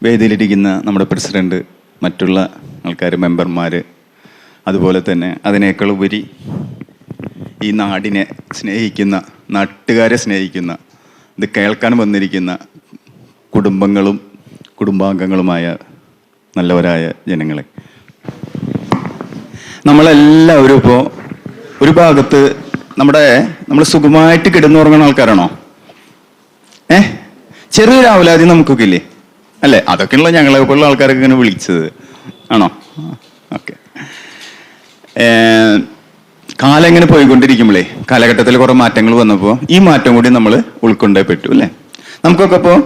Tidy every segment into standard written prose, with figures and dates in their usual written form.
വേദിയിലിരിക്കുന്ന നമ്മുടെ പ്രസിഡന്റ്, മറ്റുള്ള ആൾക്കാർ, മെമ്പർമാർ, അതുപോലെ തന്നെ അതിനേക്കാൾ ഉപരി ഈ നാടിനെ സ്നേഹിക്കുന്ന, നാട്ടുകാരെ സ്നേഹിക്കുന്ന, ഇത് കേൾക്കാൻ വന്നിരിക്കുന്ന കുടുംബങ്ങളും കുടുംബാംഗങ്ങളുമായ നല്ലവരായ ജനങ്ങളെ, നമ്മളെല്ലാവരും ഇപ്പോൾ ഒരു ഭാഗത്ത് നമ്മൾ സുഖമായിട്ട് കിടന്നുറങ്ങുന്ന ആൾക്കാരാണോ? ചെറിയൊരു അവലാതി നമുക്കൊക്കെ ഇല്ലേ? അല്ലേ? അതൊക്കെയുള്ള ഞങ്ങളെ പോലുള്ള ആൾക്കാരൊക്കെ ഇങ്ങനെ വിളിച്ചത് ആണോ? ഓക്കെ. കാലം ഇങ്ങനെ പോയിക്കൊണ്ടിരിക്കുമ്പോഴേ, കാലഘട്ടത്തിൽ കുറേ മാറ്റങ്ങൾ വന്നപ്പോൾ ഈ മാറ്റം കൂടി നമ്മൾ ഉൾക്കൊണ്ടേ പറ്റൂ അല്ലേ? നമുക്കൊക്കെ ഇപ്പോൾ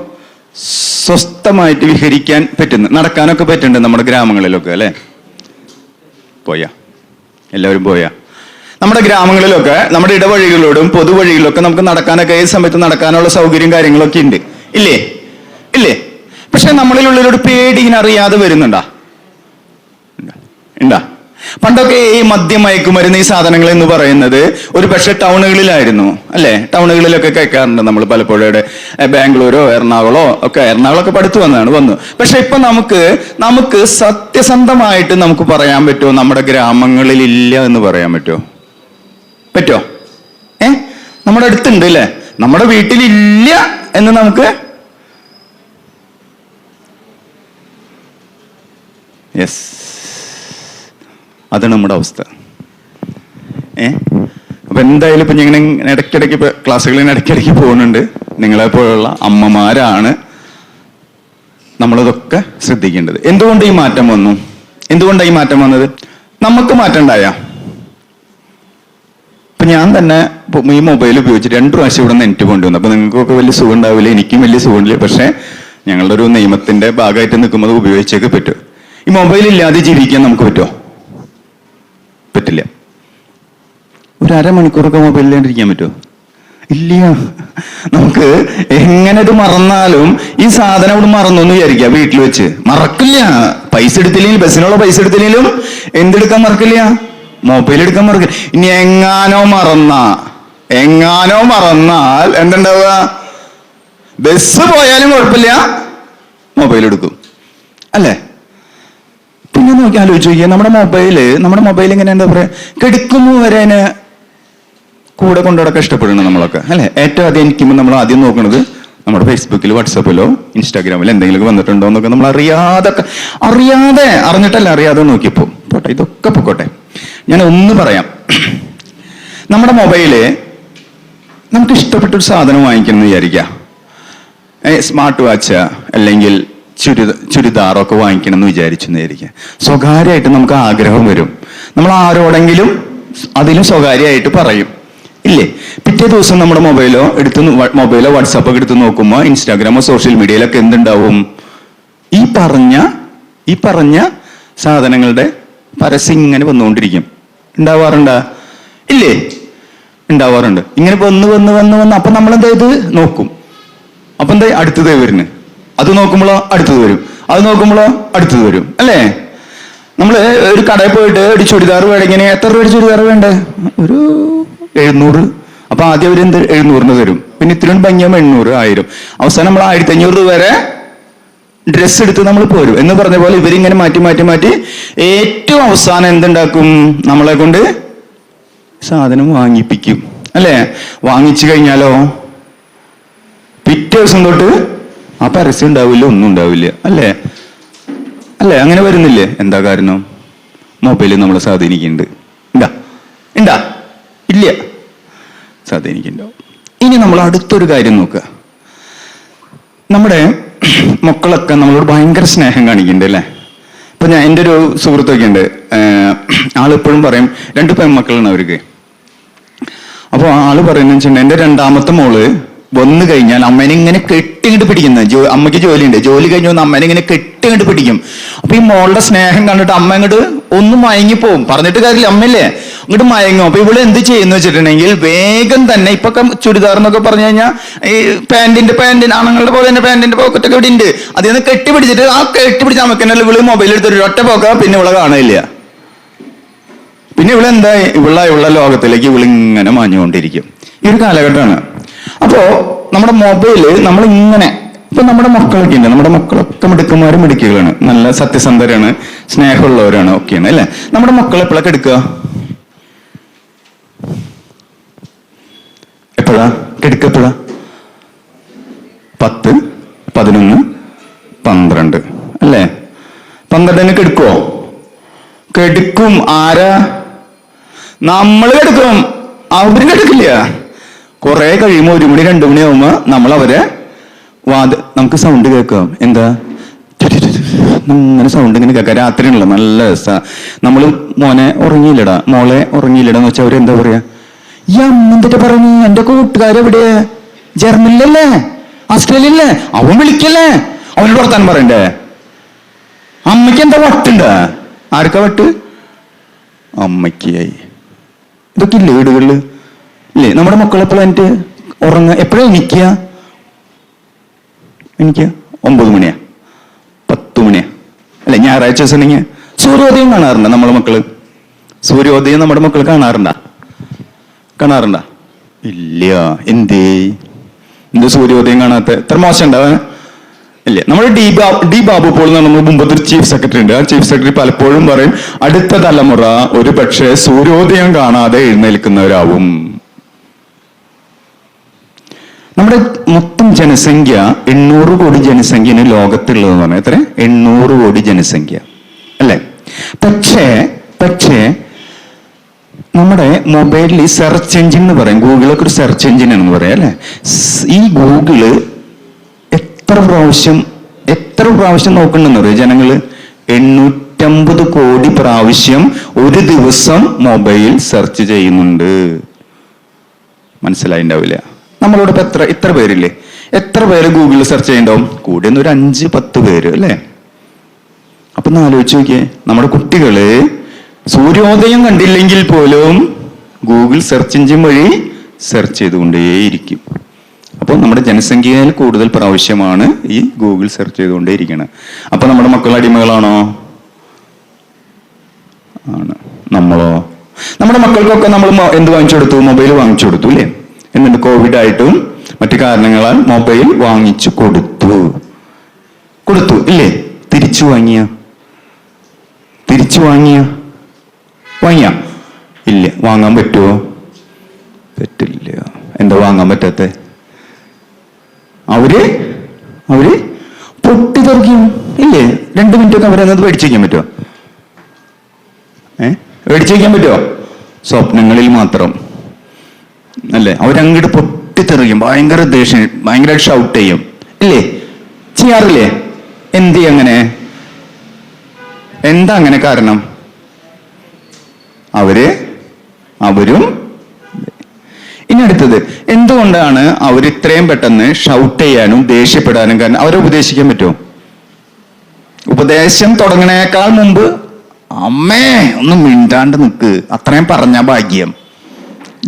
സ്വസ്ഥമായിട്ട് വിഹരിക്കാൻ പറ്റുന്നു, നടക്കാനൊക്കെ പറ്റുന്നുണ്ട് നമ്മുടെ ഗ്രാമങ്ങളിലൊക്കെ അല്ലേ? പോയാ എല്ലാവരും പോയാ? നമ്മുടെ ഗ്രാമങ്ങളിലൊക്കെ, നമ്മുടെ ഇടവഴികളിലോടും പൊതുവഴികളിലൊക്കെ നമുക്ക് നടക്കാനൊക്കെ ഏത് സമയത്ത് നടക്കാനുള്ള സൗകര്യം കാര്യങ്ങളൊക്കെ ഉണ്ട് ഇല്ലേ? ഇല്ലേ? പക്ഷെ നമ്മളിലുള്ളൊരു പേടി ഇങ്ങനെ അറിയാതെ വരുന്നുണ്ടാ? ഉണ്ടാ? പണ്ടൊക്കെ ഈ മദ്യമയക്കുമരുന്ന്, ഈ സാധനങ്ങൾ എന്ന് പറയുന്നത് ഒരു പക്ഷെ ടൗണുകളിലായിരുന്നു അല്ലേ? ടൗണുകളിലൊക്കെ കേൾക്കാറുണ്ട് നമ്മൾ പലപ്പോഴും. ബാംഗ്ലൂരോ എറണാകുളമോ ഒക്കെ, എറണാകുളമൊക്കെ പഠിത്തു വന്നു. പക്ഷെ ഇപ്പൊ നമുക്ക് സത്യസന്ധമായിട്ട് നമുക്ക് പറയാൻ പറ്റുമോ നമ്മുടെ ഗ്രാമങ്ങളിൽ ഇല്ല എന്ന് പറയാൻ പറ്റുമോ? നമ്മുടെ അടുത്തുണ്ട് അല്ലേ? നമ്മുടെ വീട്ടിലില്ല എന്ന് നമുക്ക് യെസ്, അതാണ് നമ്മുടെ അവസ്ഥ. അപ്പൊ എന്തായാലും ഇപ്പൊ ഞാൻ ഇടയ്ക്കിടയ്ക്ക് ഇപ്പൊ ക്ലാസ്സുകളിൽ ഇടയ്ക്കിടയ്ക്ക് പോകുന്നുണ്ട്. നിങ്ങളെപ്പോലുള്ള അമ്മമാരാണ് നമ്മളിതൊക്കെ ശ്രദ്ധിക്കേണ്ടത്. എന്തുകൊണ്ട് ഈ മാറ്റം വന്നു? എന്തുകൊണ്ടാണ് ഈ മാറ്റം വന്നത്? നമുക്ക് മാറ്റം ഉണ്ടായ ഇപ്പൊ ഞാൻ തന്നെ ഈ മൊബൈൽ ഉപയോഗിച്ച് 2 പ്രാവശ്യം ഇവിടെ നെറ്റ് കൊണ്ടുവന്നു. അപ്പൊ നിങ്ങൾക്കൊക്കെ വലിയ സുഖം ഉണ്ടാവില്ല, എനിക്കും വലിയ സുഖമില്ല. പക്ഷെ ഞങ്ങളുടെ ഒരു നിയമത്തിന്റെ ഭാഗമായിട്ട് നിൽക്കുമ്പോൾ ഉപയോഗിച്ചേക്ക് പറ്റും. ഈ മൊബൈൽ ഇല്ലാതെ ജീവിക്കാൻ നമുക്ക് പറ്റുമോ? പറ്റില്ല. ഒരു അരമണിക്കൂറൊക്കെ മൊബൈലില്ലാണ്ടിരിക്കാൻ പറ്റുമോ? ഇല്ല. നമുക്ക് എങ്ങനെ ഇത് മറന്നാലും ഈ സാധനം അവിടെ മറന്നു എന്ന് വിചാരിക്കുക, വീട്ടിൽ വെച്ച് മറക്കില്ല. പൈസ എടുത്തില്ലെങ്കിലും, ബസ്സിനുള്ള പൈസ എടുത്തില്ലെങ്കിലും എന്തെടുക്കാൻ മറക്കില്ല? മൊബൈൽ എടുക്കാൻ മറക്കില്ല. ഇനി എങ്ങാനോ മറന്നാൽ എന്തുണ്ടാവുക? ബസ് പോയാലും കുഴപ്പമില്ല, മൊബൈൽ എടുക്കും അല്ലേ? പിന്നെ നോക്കി ആലോചിച്ച് നോക്കിയാൽ നമ്മുടെ മൊബൈൽ ഇങ്ങനെ എന്താ പറയാ, കിടക്കുന്നു വരെ അതിനെ കൂടെ കൊണ്ടുനടക്കാൻ ഇഷ്ടപ്പെടുന്നു നമ്മളൊക്കെ അല്ലെ? ഏറ്റവും ആദ്യം എനിക്കുമ്പോൾ നമ്മൾ ആദ്യം നോക്കുന്നത് നമ്മുടെ ഫേസ്ബുക്കിൽ, വാട്സാപ്പിലോ ഇൻസ്റ്റാഗ്രാമിലോ എന്തെങ്കിലും വന്നിട്ടുണ്ടോ എന്നൊക്കെ നമ്മൾ അറിയാതെ നോക്കിയപ്പോ പോട്ടെ, ഇതൊക്കെ പൊക്കോട്ടെ. ഞാൻ ഒന്ന് പറയാം. നമ്മുടെ മൊബൈല് നമുക്ക് ഇഷ്ടപ്പെട്ടൊരു സാധനം വാങ്ങിക്കണം എന്ന് വിചാരിക്കാം. സ്മാർട്ട് വാച്ച് അല്ലെങ്കിൽ ചുരിദാറൊക്കെ വാങ്ങിക്കണം എന്ന് വിചാരിച്ചെന്ന് വിചാരിക്കുക. സ്വകാര്യമായിട്ട് നമുക്ക് ആഗ്രഹം വരും. നമ്മൾ ആരോടെങ്കിലും അതിലും സ്വകാര്യമായിട്ട് പറയും ഇല്ലേ? പിറ്റേ ദിവസം നമ്മുടെ മൊബൈലോ വാട്സാപ്പൊക്കെ എടുത്ത് നോക്കുമ്പോൾ ഇൻസ്റ്റാഗ്രാമോ സോഷ്യൽ മീഡിയയിലൊക്കെ എന്തുണ്ടാവും? ഈ പറഞ്ഞ സാധനങ്ങളുടെ പരസ്യം ഇങ്ങനെ വന്നുകൊണ്ടിരിക്കും. ഉണ്ടാവാറുണ്ടാ? ഇല്ലേ? ഉണ്ടാവാറുണ്ട്. ഇങ്ങനെ വന്ന് അപ്പൊ നമ്മളെന്താ ഇത് നോക്കും. അപ്പൊ എന്താ അടുത്തത് വരുന്നത്? അത് നോക്കുമ്പോഴോ അടുത്തത് വരും, അത് നോക്കുമ്പോഴോ അടുത്തത് വരും അല്ലേ? നമ്മള് ഒരു കടയിൽ പോയിട്ട് ഒരു ചുരിദാർ വേണമെങ്കിൽ എത്ര രൂപ ചുരിദാർ വേണ്ടേ? ഒരു 700. അപ്പൊ ആദ്യം അവർ 700 തരും. പിന്നെ ഇത്രയും ഭംഗിയാകുമ്പോൾ 800, 1000. അവസാനം നമ്മൾ 1500 വരെ ഡ്രസ്സ് എടുത്ത് നമ്മൾ പോരും എന്ന് പറഞ്ഞ പോലെ ഇവരിങ്ങനെ മാറ്റി ഏറ്റവും അവസാനം എന്തുണ്ടാക്കും? നമ്മളെ കൊണ്ട് സാധനം വാങ്ങിപ്പിക്കും അല്ലേ? വാങ്ങിച്ചു കഴിഞ്ഞാലോ പിറ്റേ ദിവസം തൊട്ട് ആ പരസ്യം ഉണ്ടാവില്ല, ഒന്നും ഉണ്ടാവില്ല അല്ലേ? അങ്ങനെ വരുന്നില്ലേ? എന്താ കാരണം? മൊബൈൽ നമ്മളെ സ്വാധീനിക്കുന്നുണ്ട്. ഉണ്ടാ? ഇല്ല, സ്വാധീനിക്കുന്നുണ്ടാവും. ഇനി നമ്മൾ അടുത്തൊരു കാര്യം നോക്കുക. നമ്മുടെ മക്കളൊക്കെ നമ്മളോട് ഭയങ്കര സ്നേഹം കാണിക്കുന്നുണ്ട് അല്ലേ? ഇപ്പൊ എൻ്റെ ഒരു സുഹൃത്തൊക്കെ ഉണ്ട്. ആളെപ്പോഴും പറയും, 2 പെൺമക്കളാണ് അവർക്ക്. അപ്പോൾ ആള് പറയുന്നത് വെച്ചിട്ടുണ്ടെങ്കിൽ എൻ്റെ 2ാമത്തെ മോള് വന്നു കഴിഞ്ഞാൽ അമ്മേനെ ഇങ്ങനെ കെട്ടിങ്ങോട്ട് പിടിക്കുന്നത്. അമ്മയ്ക്ക് ജോലിയുണ്ട്, ജോലി കഴിഞ്ഞ് വന്ന് അമ്മേനെ ഇങ്ങനെ കെട്ടിങ്ങോട്ട് പിടിക്കും. അപ്പൊ ഈ മോളുടെ സ്നേഹം കണ്ടിട്ട് അമ്മ ഇങ്ങോട്ട് ഒന്ന് മയങ്ങിപ്പോവും. പറഞ്ഞിട്ട് കാര്യമില്ല, അമ്മയല്ലേ ഇങ്ങോട്ട് മയങ്ങും. അപ്പൊ ഇവള് എന്ത് ചെയ്യുന്ന വെച്ചിട്ടുണ്ടെങ്കിൽ വേഗം തന്നെ, ഇപ്പൊ ചുരിദാർ എന്നൊക്കെ പറഞ്ഞു കഴിഞ്ഞാൽ ഈ പാന്റിന്റെ ആണുങ്ങളുടെ പോലെ തന്നെ പാന്റിന്റെ പോക്കറ്റൊക്കെ ഇവിടെ ഉണ്ട്, അതിൽ നിന്ന് കെട്ടിപ്പിടിച്ചിട്ട് ആ കെട്ടിപ്പിടിച്ച അമ്മക്കെന്നല്ല ഇവള് മൊബൈൽ എടുത്തൊരു ഒറ്റ പോക്ക, പിന്നെ ഇവളെ കാണില്ല. പിന്നെ ഇവളെന്താ ഇവളുടെ ലോകത്തിലേക്ക് ഇവളിങ്ങനെ മാഞ്ഞുകൊണ്ടിരിക്കും. ഈ ഒരു കാലഘട്ടമാണ്. അപ്പോ നമ്മുടെ മൊബൈല് നമ്മളിങ്ങനെ ഇപ്പൊ നമ്മുടെ മക്കളൊക്കെ ഉണ്ട്, നമ്മുടെ മക്കളൊക്കെ മിടുക്കന്മാരും മിടുക്കികളാണ്, നല്ല സത്യസന്ധരാണ്, സ്നേഹമുള്ളവരാണ്, ഒക്കെയാണ് അല്ലെ. നമ്മുടെ മക്കൾ എപ്പോഴൊക്കെ എടുക്കുക? എപ്പോഴാ കെടുക്കപ്പോഴാ? 10, 11, 12 അല്ലേ? 12 കെടുക്കുവോ? കെടുക്കും. ആരാ? നമ്മൾ കെടുക്കും, അവരും കെടുക്കില്ല. കുറെ കഴിയുമ്പോൾ 1 മണി 2 മണി ആവുമ്പോ നമ്മൾ അവരെ നമുക്ക് സൗണ്ട് കേൾക്കാം. എന്താ ഇങ്ങനെ സൗണ്ട് ഇങ്ങനെ കേൾക്കാം. രാത്രിയാണല്ലോ, നല്ല രസ. നമ്മൾ മോനെ ഉറങ്ങിയില്ലടാ, മോളെ ഉറങ്ങിയില്ലടാന്ന് വെച്ചാൽ അവരെന്താ പറയാ? ഈ അമ്മ പറഞ്ഞു, എന്റെ കൂട്ടുകാരെവിടെ? ജർമ്മനിലല്ലേ, ഓസ്ട്രേലിയല്ലേ? അവൻ വിളിക്കല്ലേ, അവനോട് വർത്താനം പറയണ്ടേ? അമ്മയ്ക്ക് എന്താ വട്ടുണ്ട്? ആർക്കാ വട്ട്? അമ്മയ്ക്കായി. ഇതൊക്കെ ഇല്ലേ വീടുകളില്? ഇല്ലേ? നമ്മുടെ മക്കളെപ്പോഴും എന്നിട്ട് എപ്പോഴാ എണീക്കുക? 9 മണിയാ, 10 മണിയാ അല്ലെ? ഞായറാഴ്ച ദിവസം ഉണ്ടെങ്കിൽ സൂര്യോദയം കാണാറുണ്ടോ നമ്മളെ മക്കള്? സൂര്യോദയം നമ്മുടെ മക്കൾ കാണാറുണ്ടാ? ഇല്ല. എന്ത് സൂര്യോദയം കാണാത്ത? എത്ര മോശം ഉണ്ടാവാൻ ഇല്ലേ? നമ്മുടെ ഡി ബാബു പോൾ എന്ന് നമ്മൾ മുമ്പത്തെ ഒരു ചീഫ് സെക്രട്ടറി ഉണ്ട്. ആ ചീഫ് സെക്രട്ടറി പലപ്പോഴും പറയും, അടുത്ത തലമുറ ഒരു പക്ഷേ സൂര്യോദയം കാണാതെ എഴുന്നേൽക്കുന്നവരാവും. നമ്മുടെ മൊത്തം ജനസംഖ്യ 800 കോടി ജനസംഖ്യന് ലോകത്തുള്ളതെന്ന് പറഞ്ഞാൽ എത്ര? 800 കോടി ജനസംഖ്യ അല്ലെ? പക്ഷേ നമ്മുടെ മൊബൈലിൽ ഈ സെർച്ച് എഞ്ചിൻ എന്ന് പറയും, ഗൂഗിളൊക്കെ ഒരു സെർച്ച് എഞ്ചിൻ ആണെന്ന് പറയാം അല്ലെ? ഈ ഗൂഗിള് എത്ര പ്രാവശ്യം നോക്കണ്ടെന്ന് പറയും ജനങ്ങള്? 850 കോടി പ്രാവശ്യം ഒരു ദിവസം മൊബൈൽ സെർച്ച് ചെയ്യുന്നുണ്ട്. മനസ്സിലായിണ്ടാവില്ല. നമ്മളോട് ഇത്ര പേരില്ലേ? എത്ര പേര് ഗൂഗിളിൽ സെർച്ച് ചെയ്യണ്ടാവും? കൂടിയെന്ന് ഒരു 5-10 പേര് അല്ലേ? അപ്പൊ ഒന്ന് ആലോചിച്ച് നോക്കിയേ, നമ്മുടെ കുട്ടികള് സൂര്യോദയം കണ്ടില്ലെങ്കിൽ പോലും ഗൂഗിൾ സെർച്ച് എഞ്ചിൻ വഴി സെർച്ച് ചെയ്തുകൊണ്ടേയിരിക്കും. അപ്പോൾ നമ്മുടെ ജനസംഖ്യയിൽ കൂടുതൽ പ്രാവശ്യമാണ് ഈ ഗൂഗിൾ സെർച്ച് ചെയ്തുകൊണ്ടേയിരിക്കുന്നത്. അപ്പൊ നമ്മുടെ മക്കൾ അടിമകളാണോ? ആണ്. നമ്മളോ? നമ്മുടെ മക്കൾക്കൊക്കെ നമ്മൾ എന്ത് വാങ്ങിച്ചു കൊടുത്തു? മൊബൈൽ വാങ്ങിച്ചു കൊടുത്തു അല്ലേ? എന്നിട്ട് കോവിഡ് ആയിട്ടും മറ്റു കാരണങ്ങളാൽ മൊബൈൽ വാങ്ങിച്ചു കൊടുത്തു ഇല്ലേ? തിരിച്ചു വാങ്ങിയ ഇല്ല. വാങ്ങാൻ പറ്റുമോ? പറ്റില്ല. എന്താ വാങ്ങാൻ പറ്റാത്ത? അവര് പൊട്ടിത്തെറിക്കും ഇല്ലേ? 2 മിനിറ്റൊക്കെ അവരത് മേടിച്ചു വയ്ക്കാൻ പറ്റുമോ? മേടിച്ചു വയ്ക്കാൻ പറ്റുമോ? സ്വപ്നങ്ങളിൽ മാത്രം അല്ലേ? അവരങ്ങോട്ട് പൊട്ടിത്തെറിക്കും, ഭയങ്കര ദേഷ്യം, ഭയങ്കരമായിട്ട് ഷൗട്ട് ചെയ്യും ഇല്ലേ? ചെയ്യാറില്ലേ? അങ്ങനെ? എന്താ അങ്ങനെ കാരണം? അവരും. ഇനി അടുത്തത്, എന്തുകൊണ്ടാണ് അവർ ഇത്രയും പെട്ടെന്ന് ഷൗട്ട് ചെയ്യാനും ദേഷ്യപ്പെടാനും കാരണം? അവരെ ഉപദേശിക്കാൻ പറ്റുമോ? ഉപദേശം തുടങ്ങണേക്കാൾ മുമ്പ് അമ്മേ ഒന്ന് മിണ്ടാണ്ട് നിൽക്ക്, അത്രയും പറഞ്ഞ ഭാഗ്യം,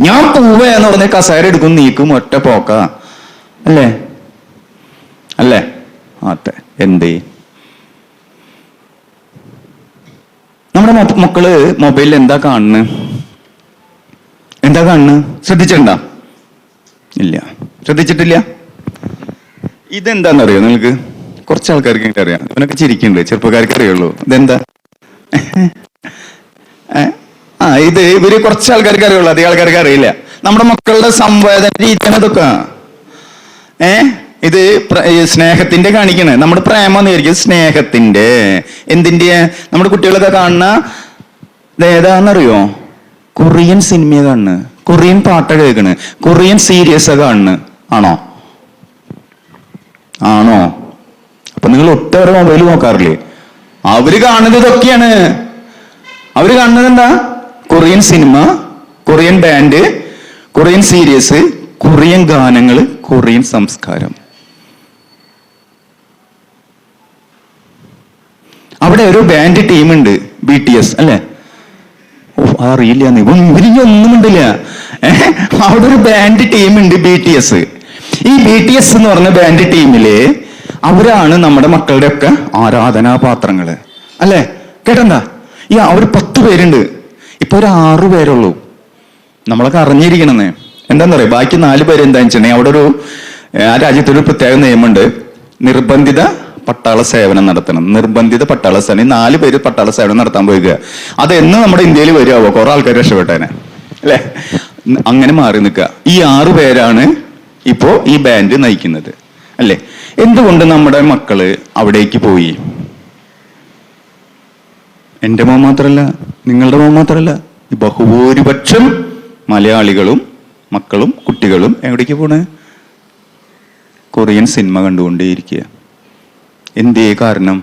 ഞാൻ പോവേ എന്ന് പറഞ്ഞ് കസേര എടുക്കും, നീക്കും, ഒറ്റ പോക്ക അല്ലേ? അതെ. നമ്മുടെ മക്കള് മൊബൈലിൽ എന്താ കാണുന്നത്? ശ്രദ്ധിച്ചിട്ടുണ്ടോ? ഇല്ല, ശ്രദ്ധിച്ചിട്ടില്ല. ഇതെന്താന്നറിയോ നിങ്ങൾക്ക്? കുറച്ച് ആൾക്കാർക്ക് അറിയാം. ഇവനൊക്കെ ചിരിക്കുന്നുണ്ട്, ചെറുപ്പക്കാർക്ക് അറിയുള്ളൂ. ഇതെന്താ? ഇത് ഇവര് കുറച്ച് ആൾക്കാർക്ക് അറിയുള്ളൂ, അധികം ആൾക്കാർക്ക് അറിയില്ല. നമ്മുടെ മക്കളുടെ സംവേദന രീതിയാണ് ഇതൊക്കെ. ഇത് സ്നേഹത്തിന്റെ കാണിക്കണേ. നമ്മുടെ പ്രേമം എന്ന് വിചാരിക്കും, സ്നേഹത്തിന്റെ. എന്തിന്റെ? നമ്മുടെ കുട്ടികളൊക്കെ കാണുന്ന ഏതാന്നറിയോ? കൊറിയൻ സിനിമ കാണുന്നു, കൊറിയൻ പാട്ട് കേൾക്കണ്, കൊറിയൻ സീരീസ് കാണുന്നു. ആണോ? അപ്പൊ നിങ്ങൾ ഒട്ടേറെ മൊബൈൽ നോക്കാറില്ലേ? അവര് കാണുന്നത് ഇതൊക്കെയാണ്. അവര് കാണുന്നത് എന്താ? Korean cinema, Korean band, Korean series, Korean ഗാനങ്ങൾ, കൊറിയൻ സംസ്കാരം. അവിടെ ഒരു ബാൻഡ് ടീമുണ്ട്, BTS അല്ലെ? അറിയില്ല, ഇവരിയൊന്നും ഉണ്ടില്ല. അവിടെ ഒരു ബാൻഡ് ടീമുണ്ട്, BTS. ഈ BTS എന്ന് പറഞ്ഞ ബാൻഡ് ടീമില് അവരാണ് നമ്മുടെ മക്കളുടെ ഒക്കെ ആരാധനാപാത്രങ്ങള് അല്ലെ? കേട്ടെന്താ? അവർ 10 പേരുണ്ട്, ഇപ്പൊ ഒരു 6 പേരുള്ളൂ. നമ്മളൊക്കെ അറിഞ്ഞിരിക്കണമെന്ന്. എന്താന്ന് പറയാ? ബാക്കി 4 പേര് എന്താ വെച്ചിട്ടുണ്ടെങ്കിൽ അവിടെ ആ രാജ്യത്തൊരു പ്രത്യേക നിയമമുണ്ട്. നിർബന്ധിത പട്ടാള സേവനം നടത്തണം. നിർബന്ധിത പട്ടാള സേവനം. 4 പേര് പട്ടാള സേവനം നടത്താൻ പോയിക്കുക. അതെന്ന് നമ്മുടെ ഇന്ത്യയിൽ വരുമോ? കുറെ ആൾക്കാർ രക്ഷപ്പെട്ടേനെ അല്ലെ? അങ്ങനെ മാറി നിൽക്കുക. ഈ 6 പേരാണ് ഇപ്പോ ഈ ബാൻഡ് നയിക്കുന്നത് അല്ലെ? എന്തുകൊണ്ട് നമ്മുടെ മക്കള് അവിടേക്ക് പോയി? എന്റെ മോൻ മാത്രല്ല, നിങ്ങളുടെ മോൻ മാത്രല്ല, ബഹുഭൂരിപക്ഷം മലയാളികളും മക്കളും കുട്ടികളും എവിടേക്ക് പോണേ? കൊറിയൻ സിനിമ കണ്ടുകൊണ്ടേയിരിക്കുക. എന്തേ കാരണം?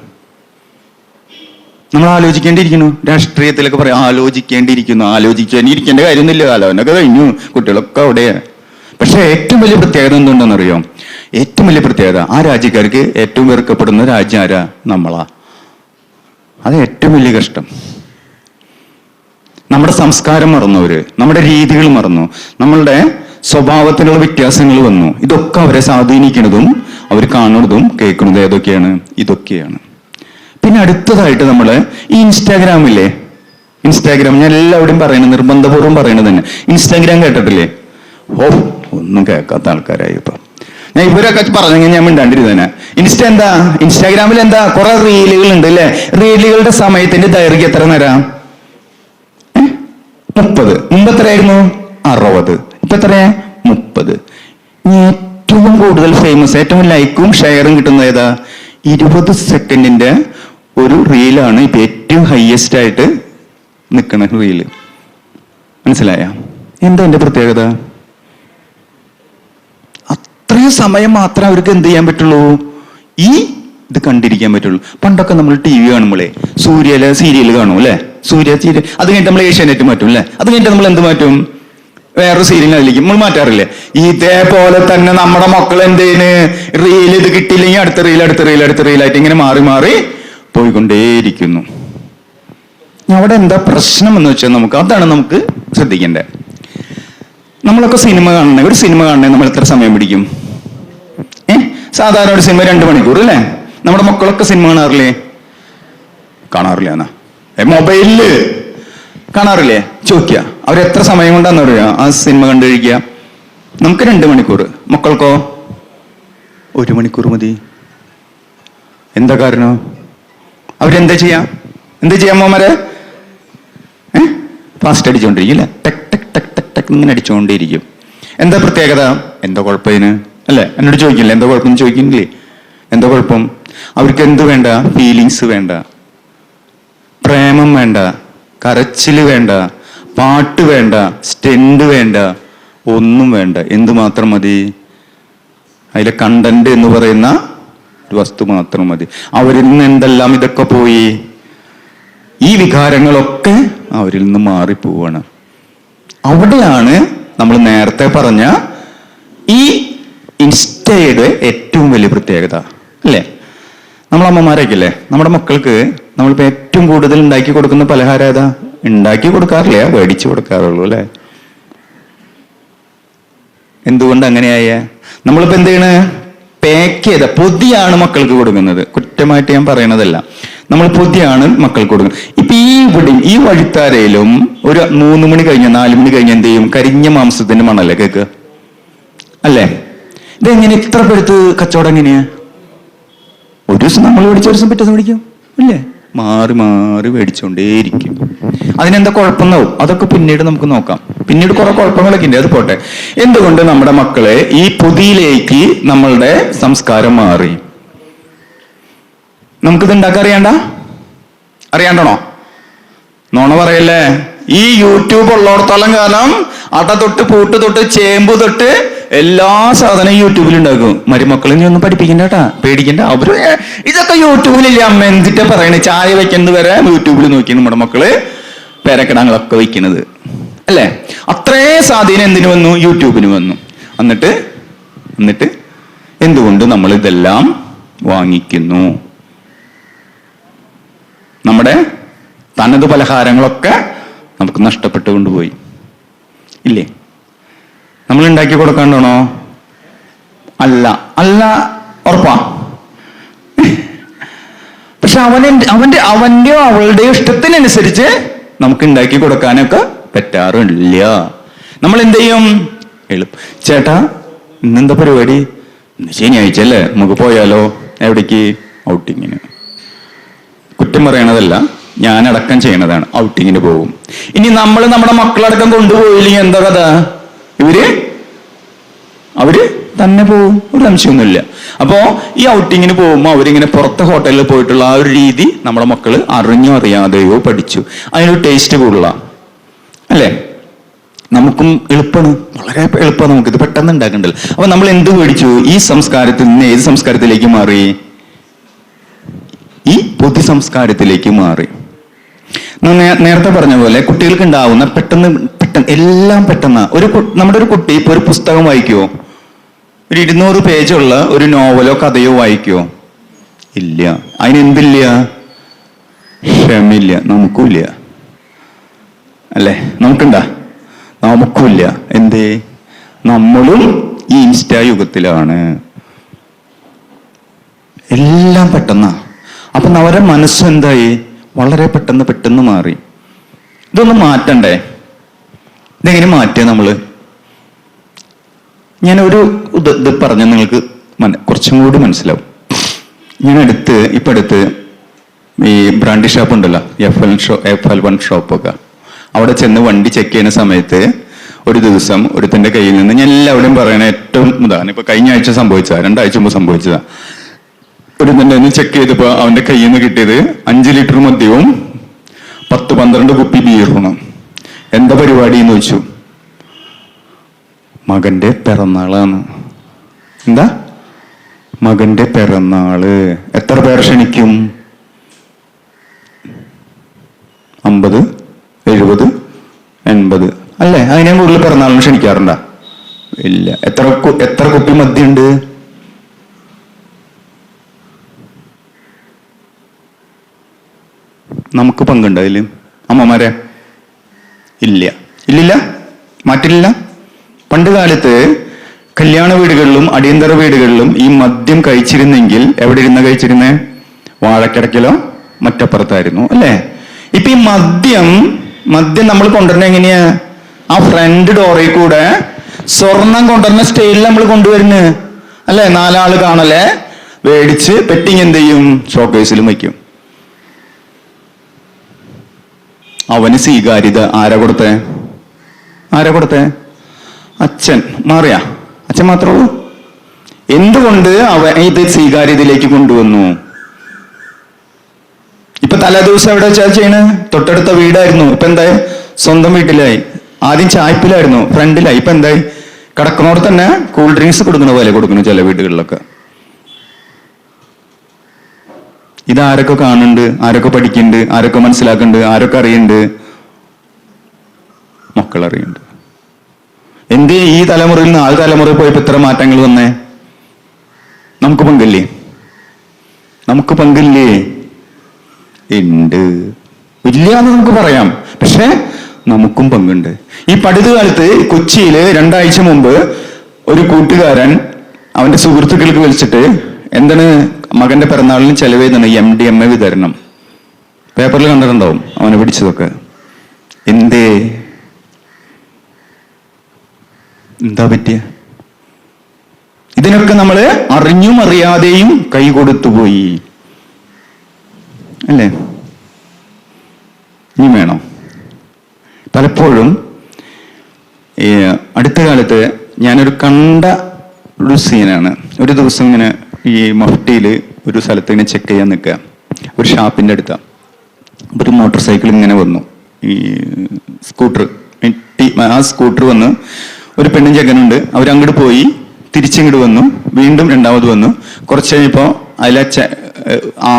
നമ്മൾ ആലോചിക്കേണ്ടിയിരിക്കുന്നു. രാഷ്ട്രീയത്തിലൊക്കെ പറയാം ആലോചിക്കേണ്ടിയിരിക്കേണ്ട കാര്യമൊന്നുമില്ല. കാലവനൊക്കെ കഴിഞ്ഞു, കുട്ടികളൊക്കെ അവിടെയാണ്. പക്ഷെ ഏറ്റവും വലിയ പ്രത്യേകത എന്തുണ്ടെന്നറിയോ? ഏറ്റവും വലിയ പ്രത്യേകത, ആ രാജ്യക്കാർക്ക് ഏറ്റവും വെറുക്കപ്പെടുന്ന രാജ്യം ആരാ? നമ്മളാ. അത് ഏറ്റവും വലിയ കഷ്ടം. നമ്മുടെ സംസ്കാരം മറന്നവര്, നമ്മുടെ രീതികൾ മറന്നു, നമ്മളുടെ സ്വഭാവത്തിലുള്ള വ്യത്യാസങ്ങൾ വന്നു. ഇതൊക്കെ അവരെ സ്വാധീനിക്കുന്നതും അവർ കാണുന്നതും കേൾക്കുന്നതും ഏതൊക്കെയാണ്? ഇതൊക്കെയാണ്. പിന്നെ അടുത്തതായിട്ട് നമ്മൾ ഈ ഇൻസ്റ്റാഗ്രാമില്ലേ, ഇൻസ്റ്റാഗ്രാം ഞാൻ എല്ലാവരുടെയും പറയുന്നത്, നിർബന്ധപൂർവ്വം പറയുന്നത് തന്നെ. ഇൻസ്റ്റാഗ്രാം കേട്ടിട്ടില്ലേ? ഓ, ഒന്നും കേൾക്കാത്ത ആൾക്കാരായി ഇപ്പൊ. ഞാൻ ഇവരൊക്കെ പറഞ്ഞെങ്കിൽ ഞാൻ മിണ്ടാണ്ടിരുന്നേനെ. എന്താ ഇൻസ്റ്റാഗ്രാമിൽ എന്താ കുറെ റീലുകൾ ഉണ്ട് അല്ലെ? റീലുകളുടെ സമയത്തിന്റെ ദൈർഘ്യം എത്ര നേരം? 30. മുമ്പ് എത്രയായിരുന്നു? 60. ഇപ്പൊ എത്രയാ? 30. ഏറ്റവും കൂടുതൽ ഫേമസ്, ഏറ്റവും ലൈക്കും ഷെയറും കിട്ടുന്നത് ഏതാ? 20 സെക്കൻഡിന്റെ ഒരു റീലാണ് ഇപ്പൊ ഏറ്റവും ഹൈയസ്റ്റ് ആയിട്ട് നിൽക്കുന്ന റീല്. മനസ്സിലായ എന്താ എന്റെ പ്രത്യേകത? അത്രയും സമയം മാത്രമേ അവർക്ക് എന്ത് ചെയ്യാൻ പറ്റുള്ളൂ? ഈ ഇത് കണ്ടിരിക്കാൻ പറ്റുള്ളൂ. പണ്ടൊക്കെ നമ്മൾ TV കാണുമ്പോഴേ സീരിയൽ കാണും അല്ലെ? സീരിയൽ അത് കഴിഞ്ഞിട്ട് നമ്മൾ ഏഷ്യാനെറ്റ് മാറ്റും അല്ലെ? അത് കഴിഞ്ഞിട്ട് നമ്മൾ എന്ത് മാറ്റും? വേറൊരു സീരിയൽ അതിലേക്ക് നമ്മൾ മാറ്റാറില്ലേ? ഇതേപോലെ തന്നെ നമ്മുടെ മക്കൾ എന്ത് ചെയ്യുന്നു? റീൽ ഇത് കിട്ടിയില്ലെങ്കിൽ അടുത്ത റീലായിട്ട് ഇങ്ങനെ മാറി മാറി പോയിക്കൊണ്ടേയിരിക്കുന്നു. അവിടെ എന്താ പ്രശ്നം എന്ന് വെച്ചാൽ അതാണ് നമുക്ക് ശ്രദ്ധിക്കേണ്ടത്. നമ്മളൊക്കെ സിനിമ കാണണേ, ഒരു സിനിമ കാണണേ നമ്മൾ എത്ര സമയം പിടിക്കും? സാധാരണ ഒരു സിനിമ 2 മണിക്കൂർ അല്ലേ? നമ്മുടെ മക്കളൊക്കെ സിനിമ കാണാറില്ല എന്നാ മൊബൈലില് കാണാറില്ലേ? ചോദിക്കുക അവരെത്ര സമയം കൊണ്ടാന്ന് പറയാ ആ സിനിമ കണ്ടു കഴിക്കുക? നമുക്ക് 2 മണിക്കൂർ, മക്കൾക്കോ 1 മണിക്കൂർ മതി. എന്താ കാരണം? അവരെന്താ ചെയ്യാം മോമാരെ? ഫാസ്റ്റ് അടിച്ചുകൊണ്ടിരിക്കും അല്ലെ? Tech tech tech tech tech ഇങ്ങനെ അടിച്ചുകൊണ്ടേയിരിക്കും. എന്താ പ്രത്യേകത? എന്താ കുഴപ്പത്തിന് അല്ലെ? എന്നോട് ചോദിക്കില്ലേ എന്താ കുഴപ്പം? ചോദിക്കുന്നില്ലേ എന്താ കുഴപ്പം? അവർക്ക് എന്ത് വേണ്ട? ഫീലിങ്സ് വേണ്ട, പ്രേമം വേണ്ട, കരച്ചില് വേണ്ട, പാട്ട് വേണ്ട, സ്റ്റെൻഡ് വേണ്ട, ഒന്നും വേണ്ട. എന്ത് മാത്രം മതി? അതിലെ കണ്ടന്റ് എന്ന് പറയുന്ന ഒരു വസ്തു മാത്രം മതി. അവരിൽ നിന്ന് എന്തെല്ലാം ഇതൊക്കെ പോയി? ഈ വികാരങ്ങളൊക്കെ അവരിൽ നിന്ന് മാറിപ്പോവാണ്. അവിടെയാണ് നമ്മൾ നേരത്തെ പറഞ്ഞ ഈ ഇൻസ്റ്റയുടെ ഏറ്റവും വലിയ പ്രത്യേകത അല്ലേ? നമ്മളമ്മമാരൊക്കെ അല്ലേ, നമ്മുടെ മക്കൾക്ക് നമ്മളിപ്പോ ഏറ്റവും കൂടുതൽ ഉണ്ടാക്കി കൊടുക്കുന്ന പലഹാരം ഏതാ? ഉണ്ടാക്കി കൊടുക്കാറില്ല, മേടിച്ചു കൊടുക്കാറുള്ളൂ അല്ലെ? എന്തുകൊണ്ട് അങ്ങനെയായ? നമ്മളിപ്പോ എന്ത് ചെയ്യണ്? പാക്ക് ചെയ്ത പൊതിയാണ് മക്കൾക്ക് കൊടുക്കുന്നത്. കുറ്റമായിട്ട് ഞാൻ പറയണതല്ല, നമ്മൾ പൊതിയാണ് മക്കൾക്ക് കൊടുക്കുന്നത്. ഇപ്പൊ ഈ വഴിത്താരയിലും ഒരു 3 മണി കഴിഞ്ഞ 4 മണി കഴിഞ്ഞ എന്ത് ചെയ്യും? കരിഞ്ഞ മാംസത്തിന്റെ മണല്ലേ കേക്ക് അല്ലേ? ഇതെങ്ങനെ ഇത്ര പെടുത്ത് കച്ചവടം എങ്ങനെയാ? ഒരു ദിവസം നമ്മൾ മേടിച്ച ഒരു ദിവസം പിറ്റേ ദിവസം മേടിക്കും അല്ലേ? മാറി മാറി മേടിച്ചുകൊണ്ടേയിരിക്കും. അതിനെന്താ കുഴപ്പമെന്നാവും? അതൊക്കെ പിന്നീട് നമുക്ക് നോക്കാം. പിന്നീട് കുറെ കുഴപ്പങ്ങളൊക്കെ ഉണ്ട്, അത് പോട്ടെ. എന്തുകൊണ്ട് നമ്മുടെ മക്കളെ ഈ പൊതിയിലേക്ക് നമ്മളുടെ സംസ്കാരം മാറി? നമുക്കിത് ഉണ്ടാക്കാൻ അറിയാണ്ടോ? നോണ പറയല്ലേ? ഈ യൂട്യൂബ് ഉള്ളിടത്തോളം കാലം അട തൊട്ട് പൂട്ട് തൊട്ട് ചേമ്പ് തൊട്ട് എല്ലാ സാധനവും യൂട്യൂബിൽ ഉണ്ടാക്കും. മരുമക്കളെ നീ ഒന്നും പഠിപ്പിക്കണ്ട കേട്ടാ, പേടിക്കണ്ട. അവര് ഇതൊക്കെ യൂട്യൂബിലില്ല അമ്മ, എന്തിട്ടാ പറയണേ? ചായ വെക്കുന്നത് വരെ യൂട്യൂബിൽ നോക്കിയാണ് നമ്മുടെ മക്കള് പേരക്കിടങ്ങളൊക്കെ വയ്ക്കുന്നത് അല്ലേ? അത്രേ സ്വാധീനം എന്തിനു വന്നു? യൂട്യൂബിന് വന്നു. എന്നിട്ട് എന്തുകൊണ്ട് നമ്മൾ ഇതെല്ലാം വാങ്ങിക്കുന്നു? നമ്മുടെ തനത് പലഹാരങ്ങളൊക്കെ നമുക്ക് നഷ്ടപ്പെട്ടു കൊണ്ടുപോയി ഇല്ലേ? നമ്മൾ ഉണ്ടാക്കി കൊടുക്കാണ്ടാണോ? അല്ല ഉറപ്പാ. പക്ഷെ അവന്റെയോ അവളുടെയോ ഇഷ്ടത്തിനനുസരിച്ച് നമുക്ക് ഉണ്ടാക്കി കൊടുക്കാനൊക്കെ പറ്റാറില്ല. നമ്മൾ എന്ത് ചെയ്യും? ചേട്ടാ ഇന്നെന്താ പരിപാടി? ശനിയാഴ്ച അല്ലേ, നമുക്ക് പോയാലോ? എവിടേക്ക്? ഔട്ടിങ്ങിന്. കുറ്റം പറയണതല്ല, ഞാനടക്കം ചെയ്യണതാണ്. ഔട്ടിങ്ങിന് പോകും. ഇനി നമ്മൾ നമ്മുടെ മക്കളടക്കം കൊണ്ടുപോയില്ലെങ്കിൽ എന്താ കഥ? അവര് തന്നെ പോകും, ഒരു സംശയമൊന്നുമില്ല. അപ്പോ ഈ ഔട്ടിങ്ങിന് പോകുമ്പോൾ അവരിങ്ങനെ പുറത്തെ ഹോട്ടലിൽ പോയിട്ടുള്ള ആ ഒരു രീതി നമ്മുടെ മക്കള് അറിഞ്ഞോ അറിയാതെയോ പഠിച്ചു. അതിനൊരു ടേസ്റ്റ് കൂടുതല അല്ലേ? നമുക്കും എളുപ്പമാണ്, വളരെ എളുപ്പമാണ്, നമുക്കിത് പെട്ടെന്ന് ഉണ്ടാക്കണ്ടല്ലോ. അപ്പൊ നമ്മൾ എന്ത് പേടിച്ചു? ഈ സംസ്കാരത്തിൽ നിന്ന് ഏത് സംസ്കാരത്തിലേക്ക് മാറി? ഈ പൊതു സംസ്കാരത്തിലേക്ക് മാറി. നേരത്തെ പറഞ്ഞ പോലെ കുട്ടികൾക്ക് ഉണ്ടാവുന്ന പെട്ടെന്ന് എല്ലാം പെട്ടെന്ന് നമ്മുടെ ഒരു കുട്ടി ഇപ്പൊ ഒരു പുസ്തകം വായിക്കുവോ? ഒരു 200 പേജുള്ള ഒരു നോവലോ കഥയോ വായിക്കുവോ? ഇല്ല. അതിനെന്തില്ല? ക്ഷമയില്ല. നമുക്കുമില്ല അല്ലേ? നമുക്കുണ്ടാ? നമുക്കുമില്ല. എന്തേ? നമ്മളും ഈ ഇൻസ്റ്റാ യുഗത്തിലാണ്. എല്ലാം പെട്ടെന്നാ. അപ്പൊ അവരുടെ മനസ്സെന്തായി? വളരെ പെട്ടെന്ന് മാറി. ഇതൊന്നും മാറ്റണ്ടേ? ഇതെങ്ങനെ മാറ്റുക നമ്മള്? ഞാനൊരു ഇത് പറഞ്ഞ നിങ്ങൾക്ക് കുറച്ചും കൂടി മനസ്സിലാവും. ഞാൻ ഇപ്പൊ അടുത്ത് ഈ ബ്രാൻഡി ഷോപ്പ് ഉണ്ടല്ലോ, F1 ഷോപ്പൊക്കെ, അവിടെ ചെന്ന് വണ്ടി ചെക്ക് ചെയ്യുന്ന സമയത്ത് ഒരു ദിവസം ഒരുത്തന്റെ കയ്യിൽ നിന്ന്, ഞാൻ എല്ലാവരും പറയണ ഏറ്റവും ഇതാണ്, ഇപ്പൊ കഴിഞ്ഞ ആഴ്ച സംഭവിച്ചതാ, 2 ആഴ്ച മുമ്പ് സംഭവിച്ചതാ. ഒരുത്തന്റെ ചെക്ക് ചെയ്തപ്പോ അവന്റെ കയ്യിൽ നിന്ന് കിട്ടിയത് 5 ലിറ്റർ മദ്യവും 10-12 കുപ്പി ബീറുമാണ്. എന്താ പരിപാടി എന്ന് ചോദിച്ചു. മകന്റെ പിറന്നാളാണ്. എന്താ? മകന്റെ പിറന്നാള്. എത്ര പേർ ക്ഷണിക്കും? 50, 70, 80 അല്ലേ? അതിനെ കൂടുതൽ പിറന്നാളിന് ക്ഷണിക്കാറുണ്ടോ? ഇല്ല. എത്ര കുപ്പി മദ്യമുണ്ട്? നമുക്ക് പങ്കുണ്ട് അതില്? അമ്മമാരെ? ഇല്ലില്ല, മാറ്റില്ല. പണ്ട് കാലത്ത് കല്യാണ വീടുകളിലും അടിയന്തര വീടുകളിലും ഈ മദ്യം കഴിച്ചിരുന്നെങ്കിൽ എവിടെ ഇരുന്ന കഴിച്ചിരുന്നേ? വാഴക്കിടക്കിലോ മറ്റപ്പുറത്തായിരുന്നു അല്ലേ? ഇപ്പൊ ഈ മദ്യം നമ്മൾ കൊണ്ടുവരുന്ന എങ്ങനെയാ? ആ ഫ്രണ്ട് ഡോറിൽ കൂടെ സ്വർണം കൊണ്ടുവരുന്ന സ്റ്റൈലിൽ നമ്മൾ കൊണ്ടുവരുന്നു അല്ലേ? 4 ആള് കാണല്ലേ? മേടിച്ച് പെട്ടിങ് എന്ത് ചെയ്യും? ഷോക്കേസിലും വയ്ക്കും. അവന് സ്വീകാര്യത ആരാ കൊടുത്തേ? അച്ഛൻ. മാറിയാ? അച്ഛൻ മാത്രമേ ഉള്ളൂ. എന്തുകൊണ്ട് ഇത് സ്വീകാര്യതയിലേക്ക് കൊണ്ടുവന്നു? ഇപ്പൊ തലേദിവസം എവിടെ വെച്ചാൽ ചെയ്യണേ? തൊട്ടടുത്ത വീടായിരുന്നു, ഇപ്പൊ എന്തായി? സ്വന്തം വീട്ടിലായി. ആദ്യം ചായ്പിലായിരുന്നു, ഫ്രണ്ടിലായി. ഇപ്പൊ എന്തായി? കിടക്കുന്നോടെ തന്നെ കൂൾ ഡ്രിങ്ക്സ് കൊടുക്കുന്ന പോലെ കൊടുക്കുന്നു ചില വീടുകളിലൊക്കെ. ഇതാരൊക്കെ കാണുന്നുണ്ട്? ആരൊക്കെ പഠിക്കുന്നുണ്ട്? ആരൊക്കെ മനസ്സിലാക്കുന്നുണ്ട്? ആരൊക്കെ അറിയുന്നുണ്ട്? മക്കൾ അറിയുന്നുണ്ട്. എന്തേ ഈ തലമുറയിൽ നിന്ന് ആ തലമുറയിൽ പോയപ്പോ ഇത്ര മാറ്റങ്ങൾ വന്നേ? നമുക്ക് പങ്കില്ലേ? ഉണ്ട്. ഇല്ല എന്ന് നമുക്ക് പറയാം, പക്ഷെ നമുക്കും പങ്കുണ്ട്. ഈ പടുത കാലത്ത് കൊച്ചിയില് 2 ആഴ്ച മുമ്പ് ഒരു കൂട്ടുകാരൻ അവന്റെ സുഹൃത്തുക്കൾക്ക് വിളിച്ചിട്ട് എന്താണ് മകന്റെ പിറന്നാളിന് ചെലവേതാണ് MDMA വിതരണം. പേപ്പറിൽ കണ്ടിട്ടുണ്ടാവും അവനെ പിടിച്ചതൊക്കെ. എന്താ പറ്റിയ? ഇതിനൊക്കെ നമ്മൾ അറിഞ്ഞും അറിയാതെയും കൈ കൊടുത്തുപോയി അല്ലേ? ഇനി വേണോ? പലപ്പോഴും ഈ അടുത്ത കാലത്ത് ഞാനൊരു കണ്ട ഒരു സീനാണ്. ഒരു ദിവസം ഇങ്ങനെ ഈ മഫ്റ്റിയിൽ ഒരു സ്ഥലത്ത് ഇങ്ങനെ ചെക്ക് ചെയ്യാൻ നിൽക്കുക, ഒരു ഷാപ്പിന്റെ അടുത്താണ്. ഒരു മോട്ടോർ സൈക്കിൾ ഇങ്ങനെ വന്നു, ഈ സ്കൂട്ടർ. ആ സ്കൂട്ടർ വന്ന് ഒരു പെണ്ണും ചെക്കനുണ്ട്. അവരങ്ങോട്ട് പോയി തിരിച്ചിങ്ങോട്ട് വന്നു, വീണ്ടും രണ്ടാമത് വന്നു. കുറച്ച് കഴിഞ്ഞപ്പോൾ അതിലെ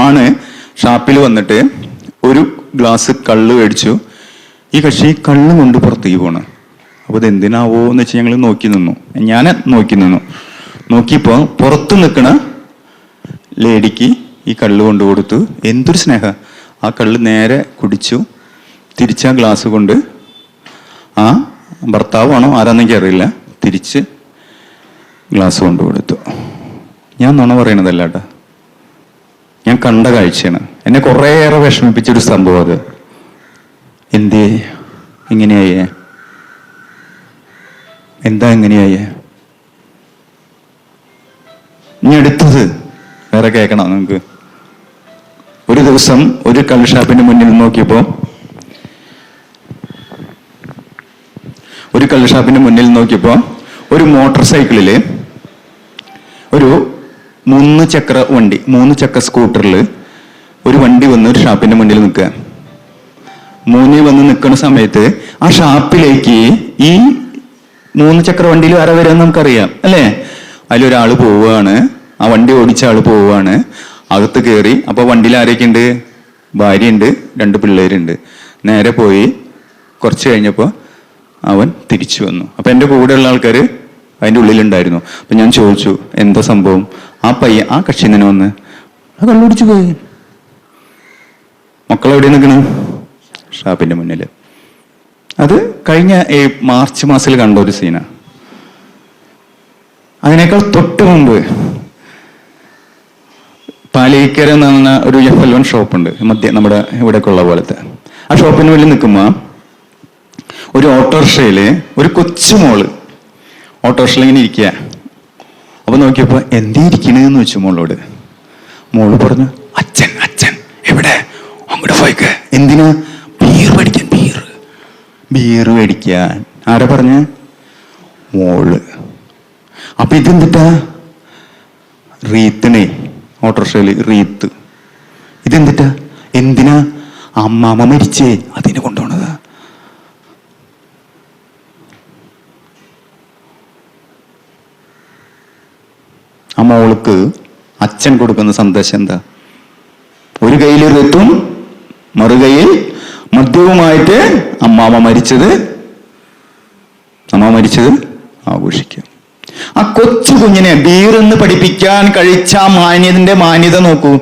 ആണ് ഷാപ്പിൽ വന്നിട്ട് ഒരു ഗ്ലാസ് കള്ള് മേടിച്ചു. ഈ കക്ഷി കള്ള് കൊണ്ട് പുറത്തേക്ക് പോണ്. അപ്പോൾ ഇത് എന്തിനാവോ എന്ന് വെച്ച് ഞങ്ങൾ ഞാൻ നോക്കി നിന്നു. നോക്കിയപ്പോൾ പുറത്ത് നിൽക്കണ ലേഡിക്ക് ഈ കള്ള് കൊണ്ടു കൊടുത്തു. എന്തൊരു സ്നേഹം! ആ കള്ള് നേരെ കുടിച്ചു. തിരിച്ചാ ഗ്ലാസ് കൊണ്ട് ആ ഭർത്താവാണോ ആരാന്നെനിക്ക് അറിയില്ല, തിരിച്ച് ഗ്ലാസ് കൊണ്ടു കൊടുത്തു. ഞാൻ നുണ പറയണതല്ല കേട്ടോ, ഞാൻ കണ്ട കാഴ്ചയാണ്. എന്നെ കുറേയേറെ വിഷമിപ്പിച്ചൊരു സംഭവം അത്. എന്തേ ഇങ്ങനെയായേ? എന്താ ഇങ്ങനെയായേ? ഇനി അടുത്തത് വേറെ കഥ കേൾക്കണം നിങ്ങൾക്ക്. ഒരു ദിവസം ഒരു കള്ള് ഷാപ്പിന്റെ മുന്നിൽ നോക്കിയപ്പോ ഒരു മോട്ടോർ സൈക്കിളില് ഒരു 3 ചക്ര സ്കൂട്ടറിൽ ഒരു വണ്ടി വന്ന് ഒരു ഷാപ്പിന്റെ മുന്നിൽ നിൽക്കുക. മൂന്നിൽ വന്ന് നിൽക്കുന്ന സമയത്ത് ആ ഷാപ്പിലേക്ക് ഈ 3 ചക്ര വണ്ടിയിൽ ആരെ വരാൻ നമുക്കറിയാം അല്ലേ? അതിലൊരാൾ പോവുകയാണ്, ആ വണ്ടി ഓടിച്ച ആൾ പോവുകയാണ്, അകത്ത് കയറി. അപ്പൊ വണ്ടിയിൽ ആരൊക്കെ ഉണ്ട്? ഭാര്യയുണ്ട്, 2 പിള്ളേരുണ്ട്. നേരെ പോയി കുറച്ച് കഴിഞ്ഞപ്പോൾ അവൻ തിരിച്ചു വന്നു. അപ്പൊ എൻ്റെ കൂടെയുള്ള ആൾക്കാർ അതിൻ്റെ ഉള്ളിലുണ്ടായിരുന്നു. അപ്പൊ ഞാൻ ചോദിച്ചു, എന്താ സംഭവം? ആ കക്ഷി തന്നെ വന്ന് കള്ളുടിച്ചു പോയി. മക്കളെവിടെ നിൽക്കണം? ഷാപ്പിന്റെ മുന്നിൽ. അത് കഴിഞ്ഞ മാർച്ച് മാസത്തിൽ കണ്ട ഒരു സീന. അതിനേക്കാൾ തൊട്ട് മുമ്പ് പാലിക്കര എന്ന് പറഞ്ഞ ഒരു F11 ഷോപ്പുണ്ട്, നമ്മുടെ ഇവിടെയൊക്കെ ഉള്ള പോലത്തെ. ആ ഷോപ്പിന് വേണ്ടി നിൽക്കുമ്പോൾ ഒരു ഓട്ടോറിക്ഷയില് ഒരു കൊച്ചുമോള് ഓട്ടോറിക്ഷയിൽ ഇങ്ങനെ ഇരിക്കുക. അപ്പൊ നോക്കിയപ്പോ എന്തേ ഇരിക്കണെന്ന് വെച്ചു മോളോട്. മോള് പറഞ്ഞു, അച്ഛൻ എവിടെ? അങ്ങോട്ട് പോയിക്ക്. എന്തിനാ? ബീർ മേടിക്കാൻ. ആരാ പറഞ്ഞ? മോള്. അപ്പൊ ഇതെന്തിട്ടാ? റീത്തിനെ, ഓട്ടോറിക്ഷയില് റീത്ത്. ഇതെന്തിട്ടാ? എന്തിനാ? അമ്മാമ്മ മരിച്ചേ, അതിന് കൊണ്ടുപോണതാ. ആ മോൾക്ക് അച്ഛൻ കൊടുക്കുന്ന സന്ദേശം എന്താ? ഒരു കയ്യിൽ റീത്തും മറുകൈയിൽ മദ്യവുമായിട്ട് അമ്മാമ്മ മരിച്ചത് ആഘോഷിക്കുക. ആ കൊച്ചു കുഞ്ഞിനെ ബീറെന്ന് പഠിപ്പിക്കാൻ കഴിച്ച മാന്യത നോക്കൂ.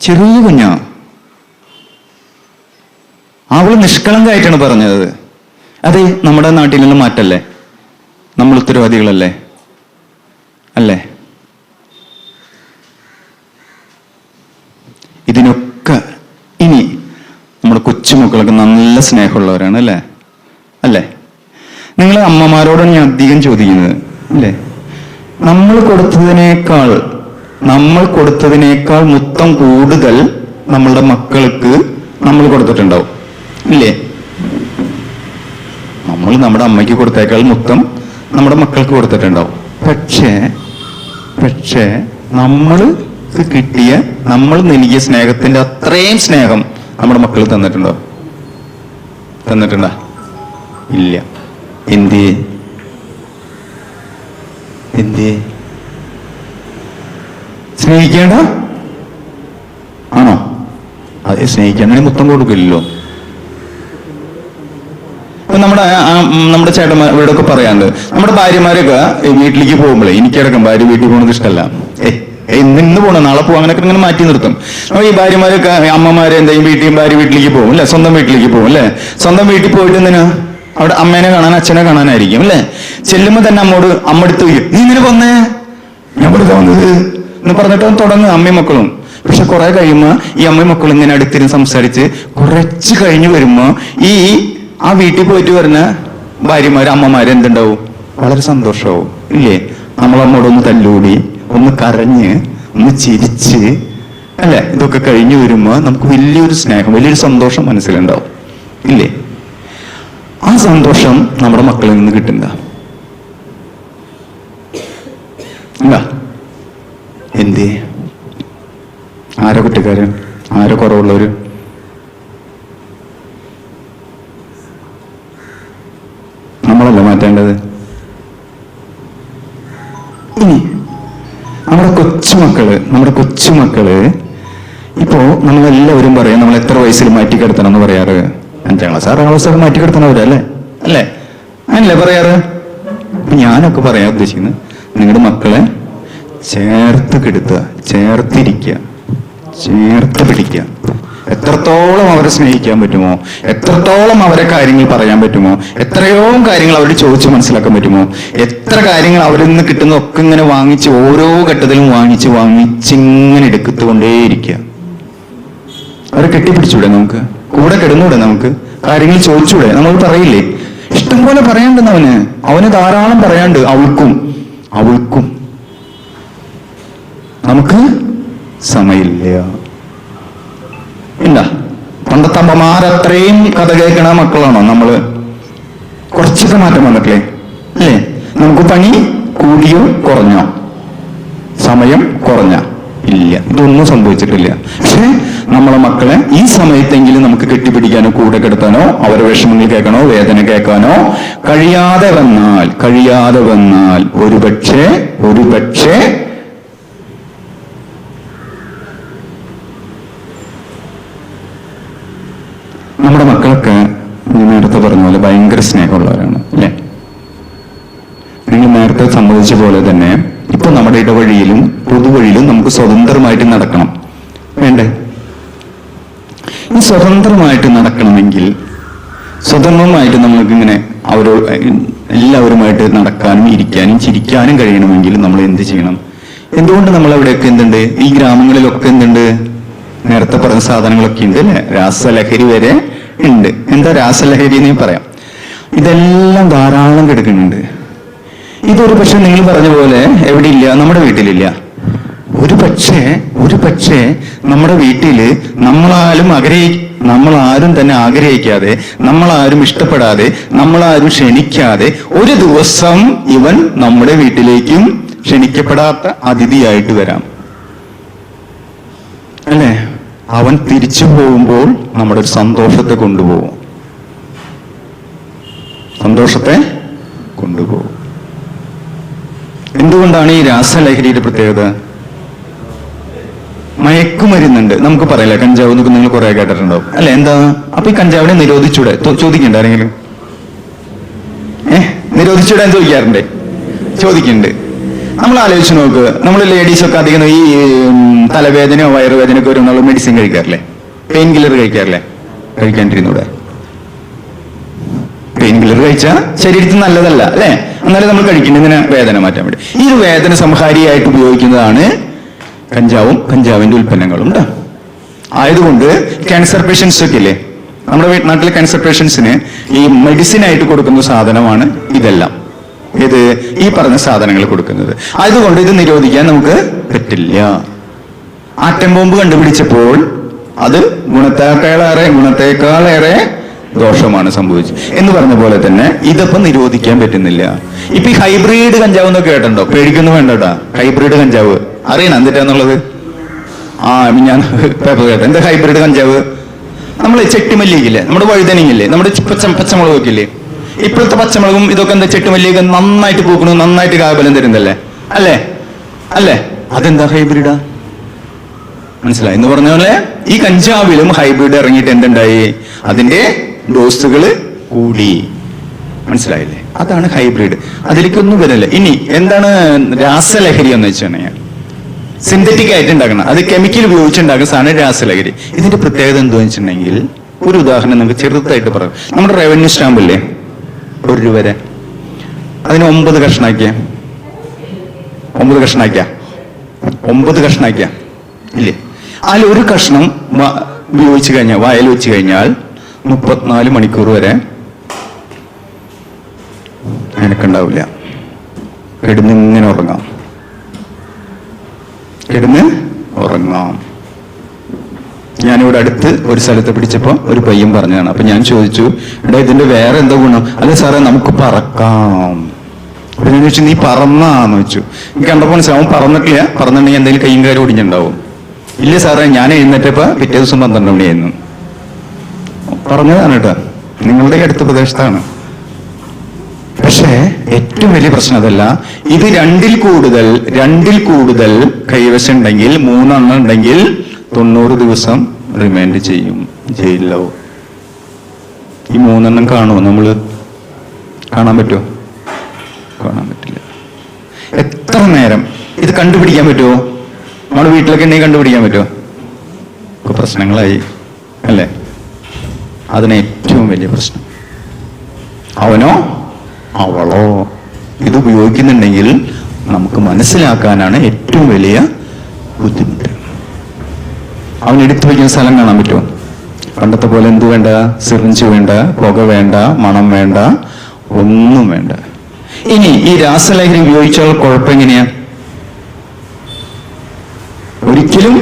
ചെറിയ കുഞ്ഞാ, അവള് നിഷ്കളങ്കായിട്ടാണ് പറഞ്ഞത്. അത് നമ്മുടെ നാട്ടിൽ നിന്ന് മാറ്റല്ലേ? നമ്മൾ ഉത്തരവാദികളല്ലേ? അല്ലേ? ഇതിനൊക്കെ ഇനി നമ്മുടെ കൊച്ചുമക്കളൊക്കെ നല്ല സ്നേഹമുള്ളവരാണ് അല്ലേ? നിങ്ങൾ അമ്മമാരോടാണ് ഞാൻ അധികം ചോദിക്കുന്നത് അല്ലേ? നമ്മൾ കൊടുത്തതിനേക്കാൾ മുത്തം കൂടുതൽ നമ്മളുടെ മക്കൾക്ക് നമ്മൾ കൊടുത്തിട്ടുണ്ടാവും ഇല്ലേ? നമ്മൾ നമ്മുടെ അമ്മയ്ക്ക് കൊടുത്തേക്കാൾ മുത്തം നമ്മുടെ മക്കൾക്ക് കൊടുത്തിട്ടുണ്ടാവും. പക്ഷേ നമ്മൾ നൽകിയ സ്നേഹത്തിന്റെ അത്രയും സ്നേഹം നമ്മുടെ മക്കൾ തന്നിട്ടുണ്ടോ? ഇല്ല. എന്തിയെ? സ്നേഹിക്കേണ്ട ആണോ? അതെ, സ്നേഹിക്കാൻ മുത്തം കൊടുക്കില്ലല്ലോ. നമ്മുടെ ചേട്ടന്മാർ ഇവിടെയൊക്കെ പറയാണ്ട്, നമ്മുടെ ഭാര്യമാരൊക്കെ വീട്ടിലേക്ക് പോകുമ്പോഴേ, എനിക്കടക്കം ഭാര്യ വീട്ടിൽ പോകുന്നത് ഇഷ്ടമല്ല. ഇന്ന് പോകണം, നാളെ പോകും, അങ്ങനെയൊക്കെ ഇങ്ങനെ മാറ്റി നിർത്തും. അപ്പൊ ഈ ഭാര്യമാരൊക്കെ, അമ്മമാരെ എന്തെങ്കിലും ഭാര്യ വീട്ടിലേക്ക് പോകും അല്ലെ? സ്വന്തം വീട്ടിലേക്ക് പോകും അല്ലെ? സ്വന്തം വീട്ടിൽ പോയിട്ട് എന്തിനാ? അവിടെ അമ്മേനെ കാണാൻ, അച്ഛനെ കാണാനായിരിക്കും അല്ലെ? ചെല്ലുമ്പോ തന്നെ അമ്മ എടുത്ത് വയ്ക്കും, നീ ഇങ്ങനെ പോന്നേ, ഞാൻ വെറുതെ വന്നത് എന്ന് പറഞ്ഞിട്ട് തുടങ്ങും അമ്മയും മക്കളും. പക്ഷെ കുറെ കഴിയുമ്പോ ഈ അമ്മയും മക്കളും ഇങ്ങനെ അടുത്തിരുന്ന് സംസാരിച്ച് കുറച്ച് കഴിഞ്ഞ് വരുമ്പോ ആ വീട്ടിൽ പോയിട്ട് വരുന്ന ഭാര്യമാര്, അമ്മമാര് എന്തുണ്ടാവും? വളരെ സന്തോഷമാവും ഇല്ലേ? നമ്മളമ്മോടൊന്ന് തല്ലൂടി, ഒന്ന് കരഞ്ഞ്, ഒന്ന് ചിരിച്ച് അല്ലെ? ഇതൊക്കെ കഴിഞ്ഞു വരുമ്പോ നമുക്ക് വലിയൊരു സ്നേഹം, വലിയൊരു സന്തോഷം മനസ്സിലുണ്ടാവും ഇല്ലേ? ആ സന്തോഷം നമ്മുടെ മക്കളിൽ നിന്ന് കിട്ടണ്ട. എന്തേ? ആരോ കുറ്റക്കാരൻ? ആരോ കുറവുള്ളവര്? നമ്മളല്ല മാറ്റേണ്ടത്. ഇനി നമ്മുടെ കൊച്ചുമക്കള് ഇപ്പോ നമ്മളെല്ലാവരും പറയാം, നമ്മൾ എത്ര വയസ്സിൽ മാറ്റിക്കിടത്തണം എന്ന് പറയാറ്? 5ാം ക്ലാസ് 6ാം ക്ലാസ് മാറ്റിക്കിടത്തണവരല്ലേ? അങ്ങനല്ലേ പറയാറ്? ഞാനൊക്കെ പറയാൻ ഉദ്ദേശിക്കുന്നത്, നിങ്ങളുടെ മക്കളെ ചേർത്ത് കിടത്തുക, ചേർത്തിരിക്കുക, ചേർത്ത് പിടിക്കുക. എത്രത്തോളം അവരെ സ്നേഹിക്കാൻ പറ്റുമോ, എത്രത്തോളം അവരെ കാര്യങ്ങൾ പറയാൻ പറ്റുമോ, എത്രയോ കാര്യങ്ങൾ അവരോട് ചോദിച്ച് മനസ്സിലാക്കാൻ പറ്റുമോ, എത്ര കാര്യങ്ങൾ അവരിൽ നിന്ന് കിട്ടുന്നതൊക്കെ ഇങ്ങനെ വാങ്ങിച്ച്, ഓരോ ഘട്ടത്തിലും വാങ്ങിച്ചിങ്ങനെ എടുത്തുകൊണ്ടേയിരിക്കുക. അവരെ കെട്ടിപ്പിടിച്ചൂടെ? നമുക്ക് കൂടെ കിടന്നൂടെ? നമുക്ക് കാര്യങ്ങൾ ചോദിച്ചൂടെ? നമ്മൾ പറയില്ലേ, ഇഷ്ടം പോലെ പറയാണ്ടെന്ന് അവന് ധാരാളം പറയാണ്ട്. അവൾക്കും നമുക്ക് സമയമില്ല. ഇല്ല, പണ്ടത്തെ അമ്മമാരത്രയും കഥ കേൾക്കണ മക്കളാണോ നമ്മള്? കുറച്ചൊക്കെ മാറ്റം വന്നിട്ടില്ലേ? അല്ലേ? നമുക്ക് പണി കൂടിയോ കുറഞ്ഞോ? സമയം കുറഞ്ഞ? ഇല്ല, ഇതൊന്നും സംഭവിച്ചിട്ടില്ല. പക്ഷെ നമ്മളെ മക്കളെ ഈ സമയത്തെങ്കിലും നമുക്ക് കെട്ടിപ്പിടിക്കാനോ കൂടെ കിടത്താനോ അവരുടെ വിഷമങ്ങൾ കേൾക്കണോ വേദന കേൾക്കാനോ കഴിയാതെ വന്നാൽ ഒരുപക്ഷെ നമ്മുടെ മക്കളൊക്കെ ഞാൻ നേരത്തെ പറഞ്ഞ പോലെ ഭയങ്കര സ്നേഹമുള്ളവരാണ്, അല്ലേ? നിങ്ങൾ നേരത്തെ സമ്മതിച്ച പോലെ തന്നെ ഇപ്പൊ നമ്മുടെ ഇടവഴിയിലും പൊതുവഴിയിലും നമുക്ക് സ്വതന്ത്രമായിട്ട് നടക്കണം, വേണ്ടേ? ഈ സ്വതന്ത്രമായിട്ട് നടക്കണമെങ്കിൽ, സ്വതന്ത്രമായിട്ട് നമ്മൾക്കിങ്ങനെ എല്ലാവരുമായിട്ട് നടക്കാനും ഇരിക്കാനും ചിരിക്കാനും കഴിയണമെങ്കിൽ നമ്മൾ എന്ത് ചെയ്യണം? എന്തുകൊണ്ട് നമ്മൾ അവിടെയൊക്കെ എന്തുണ്ട്? ഈ ഗ്രാമങ്ങളിലൊക്കെ എന്തുണ്ട്? നേരത്തെ പറഞ്ഞ സാധനങ്ങളൊക്കെ ഉണ്ട്, അല്ലെ? രാസലഹരി വരെ ഉണ്ട്. എന്താ രാസലഹരി എന്ന് പറയാം. ഇതെല്ലാം ധാരാളം കിടക്കുന്നുണ്ട്. ഇതൊരു പക്ഷെ നിങ്ങൾ പറഞ്ഞ പോലെ എവിടെയില്ല, നമ്മുടെ വീട്ടിലില്ല. ഒരു പക്ഷേ നമ്മുടെ വീട്ടില് നമ്മളാരും തന്നെ ആഗ്രഹിക്കാതെ, നമ്മളാരും ഇഷ്ടപ്പെടാതെ, നമ്മളാരും ക്ഷണിക്കാതെ ഒരു ദിവസം ഇവൻ നമ്മുടെ വീട്ടിലേക്കും ക്ഷണിക്കപ്പെടാത്ത അതിഥിയായിട്ട് വരാം, അല്ലേ? അവൻ തിരിച്ചു പോകുമ്പോൾ നമ്മുടെ ഒരു സന്തോഷത്തെ കൊണ്ടുപോകും. എന്തുകൊണ്ടാണ് ഈ രാസലഹരിയുടെ പ്രത്യേകത? മയക്കുമരുന്നുണ്ട്, നമുക്ക് പറയില്ല, കഞ്ചാവ് എന്നൊക്കെ നിങ്ങൾ കുറെ കേട്ടിട്ടുണ്ടാവും, അല്ലെ? എന്താ അപ്പൊ ഈ കഞ്ചാവിനെ നിരോധിച്ചൂടെ? ചോദിക്കണ്ട ആരെങ്കിലും? നിരോധിച്ചൂടെ എന്ന് ചോദിക്കുന്നുണ്ട്. നമ്മൾ ആലോചിച്ച് നോക്ക്, നമ്മൾ ലേഡീസൊക്കെ അധികം ഈ തലവേദനയോ വയറുവേദനയൊക്കെ വരുന്നുള്ള മെഡിസിൻ കഴിക്കാറില്ലേ? പെയിൻ കില്ലർ കഴിക്കാണ്ടിരുന്നൂടെ? പെയിൻ കില്ലർ കഴിച്ചാൽ ശരീരത്തിന് നല്ലതല്ല, അല്ലെ? എന്നാലും നമ്മൾ കഴിക്കുന്നത് ഇങ്ങനെ വേദന മാറ്റാൻ വേണ്ടി. ഈ ഒരു വേദന സംഹാരിയായിട്ട് ഉപയോഗിക്കുന്നതാണ് കഞ്ചാവിന്റെ ഉൽപ്പന്നങ്ങളും. ആയതുകൊണ്ട് ക്യാൻസർ പേഷ്യൻസ് ഒക്കെ ഇല്ലേ, നമ്മുടെ നാട്ടിലെ ക്യാൻസർ പേഷ്യൻസിന് ഈ മെഡിസിൻ ആയിട്ട് കൊടുക്കുന്ന സാധനമാണ് ഇതെല്ലാം. ഇത് ഈ പറഞ്ഞ സാധനങ്ങൾ കൊടുക്കുന്നത്. ആയതുകൊണ്ട് ഇത് നിരോധിക്കാൻ നമുക്ക് പറ്റില്ല. ആറ്റം ബോംബ് കണ്ടുപിടിച്ചപ്പോൾ അത് ഗുണത്തേക്കാളേറെ ദോഷമാണ് സംഭവിച്ചത് എന്ന് പറഞ്ഞ പോലെ തന്നെ ഇതിപ്പോ നിരോധിക്കാൻ പറ്റുന്നില്ല. ഇപ്പൊ ഈ ഹൈബ്രിഡ് കഞ്ചാവ് എന്നൊക്കെ കേട്ടോ, പേടിക്കൊന്നും വേണ്ടട്ടാ. ഹൈബ്രിഡ് കഞ്ചാവ് അറിയണം എന്തിട്ടാന്നുള്ളത്? ഞാൻ പേപ്പർ കേട്ടോ. എന്താ ഹൈബ്രിഡ് കഞ്ചാവ്? നമ്മള് ചെട്ടിമല്ലിക്കില്ലേ, നമ്മുടെ വഴുതനങ്ങില്ലേ, നമ്മുടെ പച്ചമുളകൊക്കെ ഇല്ലേ, ഇപ്പോഴത്തെ പച്ചമുളകും ഇതൊക്കെ എന്താ ചെട്ടുമല്ലിയൊക്കെ നന്നായിട്ട് പൂക്കണു, നന്നായിട്ട് കാബലം തരുന്നല്ലേ, അല്ലേ? അതെന്താ ഹൈബ്രിഡാ? മനസ്സിലായി എന്ന് പറഞ്ഞ പോലെ ഈ കഞ്ചാവിലും ഹൈബ്രിഡ് ഇറങ്ങിയിട്ട് എന്തുണ്ടായി? അതിന്റെ ഡോസുകള് കൂടി. മനസ്സിലായില്ലേ? അതാണ് ഹൈബ്രിഡ്. അതിലേക്കൊന്നും വരില്ല. ഇനി എന്താണ് രാസലഹരി എന്ന് വെച്ചാൽ സിന്തറ്റിക് ആയിട്ട് ഉണ്ടാക്കണം, അത് കെമിക്കൽ ഉപയോഗിച്ചുണ്ടാക്കുന്ന സാധനം രാസലഹരി. ഇതിന്റെ പ്രത്യേകത എന്താണെന്ന് വെച്ചിട്ടുണ്ടെങ്കിൽ ഒരു ഉദാഹരണം നമുക്ക് ചെറുതായിട്ട് പറയാം. നമ്മുടെ റവന്യൂ സ്റ്റാമ്പില്ലേ, 1 രൂപ വരെ, അതിന് 9 കഷ്ണാക്കിയ ഇല്ലേ? അതിൽ ഒരു കഷ്ണം ഉപയോഗിച്ചു കഴിഞ്ഞാൽ, വായിൽ വെച്ച് കഴിഞ്ഞാൽ 34 മണിക്കൂർ വരെ എനിക്കുണ്ടാവില്ല. കിടന്നിങ്ങനെ ഉറങ്ങാം. ഞാനിവിടെ അടുത്ത് ഒരു സ്ഥലത്ത് പിടിച്ചപ്പോ ഒരു പയ്യൻ പറഞ്ഞതാണ്. അപ്പൊ ഞാൻ ചോദിച്ചു, എടാ ഇതിന്റെ വേറെ എന്താ ഗുണം? അല്ലെ സാറേ, നമുക്ക് പറക്കാം. അപ്പൊ ഞാൻ ചോദിച്ചു, നീ പറന്നാന്ന് വെച്ചു. എനിക്ക് കണ്ടപ്പോ മനസ്സിലാവും പറന്നിട്ടില്ല. പറന്നിട്ടുണ്ടെങ്കിൽ എന്തെങ്കിലും കയ്യും കാര്യം ഒടിഞ്ഞിട്ടുണ്ടാവും. ഇല്ല സാറേ, ഞാൻ എഴുന്നേറ്റപ്പോ പിറ്റേ ദിവസം 12 മണിയായിരുന്നു. പറഞ്ഞതാണ് കേട്ടോ, നിങ്ങളുടെ അടുത്ത പ്രദേശത്താണ്. പക്ഷേ ഏറ്റവും വലിയ പ്രശ്നം അതല്ല. ഇത് രണ്ടിൽ കൂടുതൽ കൈവശം ഉണ്ടെങ്കിൽ, 3 എണ്ണം ഉണ്ടെങ്കിൽ 90 ദിവസം റിമാൻഡ് ചെയ്യും, ജയിലിലാവും. ഈ 3 എണ്ണം കാണുമോ? നമ്മള് കാണാൻ പറ്റുമോ? കാണാൻ പറ്റില്ല. എത്ര നേരം ഇത് കണ്ടുപിടിക്കാൻ പറ്റുമോ? നമ്മുടെ വീട്ടിലൊക്കെ ഉണ്ടെങ്കിൽ കണ്ടുപിടിക്കാൻ പറ്റുമോ? പ്രശ്നങ്ങളായി, അല്ലേ? അതിന് ഏറ്റവും വലിയ പ്രശ്നം അവനോ അവളോ ഇത് ഉപയോഗിക്കുന്നുണ്ടെങ്കിൽ നമുക്ക് മനസ്സിലാക്കാനാണ് ഏറ്റവും വലിയ ബുദ്ധിമുട്ട്. അവൻ എടുത്തു വയ്ക്കുന്ന സ്ഥലം കാണാൻ പറ്റുമോ? പണ്ടത്തെ പോലെ എന്ത് വേണ്ട? സിറിഞ്ച് വേണ്ട, പുക വേണ്ട, മണം വേണ്ട, ഒന്നും വേണ്ട. ഇനി ഈ രാസലഹരി ഉപയോഗിച്ചാൽ കുഴപ്പം എങ്ങനെയാ? ഒരിക്കലും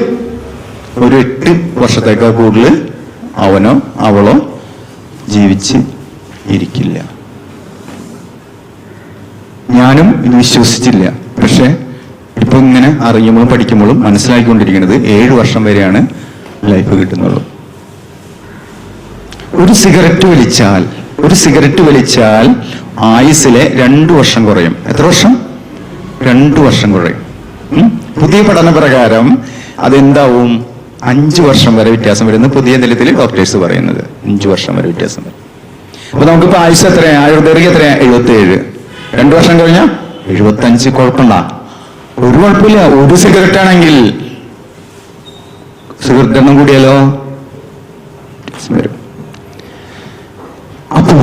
ഒരു 8 വർഷത്തേക്കാൾ കൂടുതൽ അവനോ അവളോ ജീവിച്ച് ഇരിക്കില്ല. ഞാനും ഇത് വിശ്വസിച്ചില്ല. പക്ഷെ ഇപ്പൊ ഇങ്ങനെ അറിയുമ്പോഴും പഠിക്കുമ്പോഴും മനസ്സിലാക്കിക്കൊണ്ടിരിക്കുന്നത് 7 വർഷം വരെയാണ് ലൈഫ് കിട്ടുന്നുള്ളൂ. ഒരു സിഗരറ്റ് വലിച്ചാൽ ആയുസ്സിലെ 2 വർഷം കുറയും. എത്ര വർഷം? 2 വർഷം കുറയും. പുതിയ പഠന പ്രകാരം അതെന്താവും? 5 വർഷം വരെ വ്യത്യാസം വരുന്നു. പുതിയ നിലത്തിൽ ഡോക്ടേഴ്സ് പറയുന്നത് 5 വർഷം വരെ വ്യത്യാസം വരും. അപ്പൊ നമുക്കിപ്പോ ആയുസ് എത്രയാ? ആയുർദൈർഘ്യം എത്രയാ? 77. 2 വർഷം കഴിഞ്ഞാൽ 75. കുഴപ്പമില്ല, ഒരു കുഴപ്പമില്ല. ഒരു സിഗരറ്റ് ആണെങ്കിൽ സിഗരറ്റ് എണ്ണം കൂടിയാലോ വരും. അപ്പോ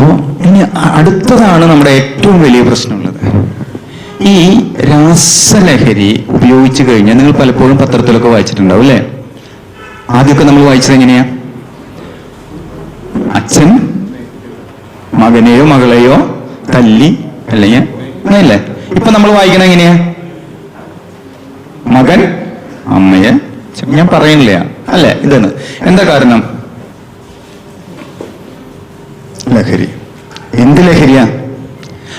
ഇനി അടുത്തതാണ് നമ്മുടെ ഏറ്റവും വലിയ പ്രശ്നമുള്ളത്. ഈ രാസലഹരി ഉപയോഗിച്ചു കഴിഞ്ഞാൽ നിങ്ങൾ പലപ്പോഴും പത്രത്തിലൊക്കെ വായിച്ചിട്ടുണ്ടാവും അല്ലേ? ആദ്യമൊക്കെ നമ്മൾ വായിച്ചത് എങ്ങനെയാ? അച്ഛൻ മകനെയോ മകളെയോ തല്ലി, അല്ലെങ്കിൽ അങ്ങനെയല്ലേ? ഇപ്പൊ നമ്മൾ വായിക്കണ എങ്ങനെയാ? മകൻ അമ്മയെ, ഞാൻ പറയുന്നില്ല അല്ലെ? ഇതാണ് എന്താ കാരണം? ലഹരി. എന്ത് ലഹരിയാ?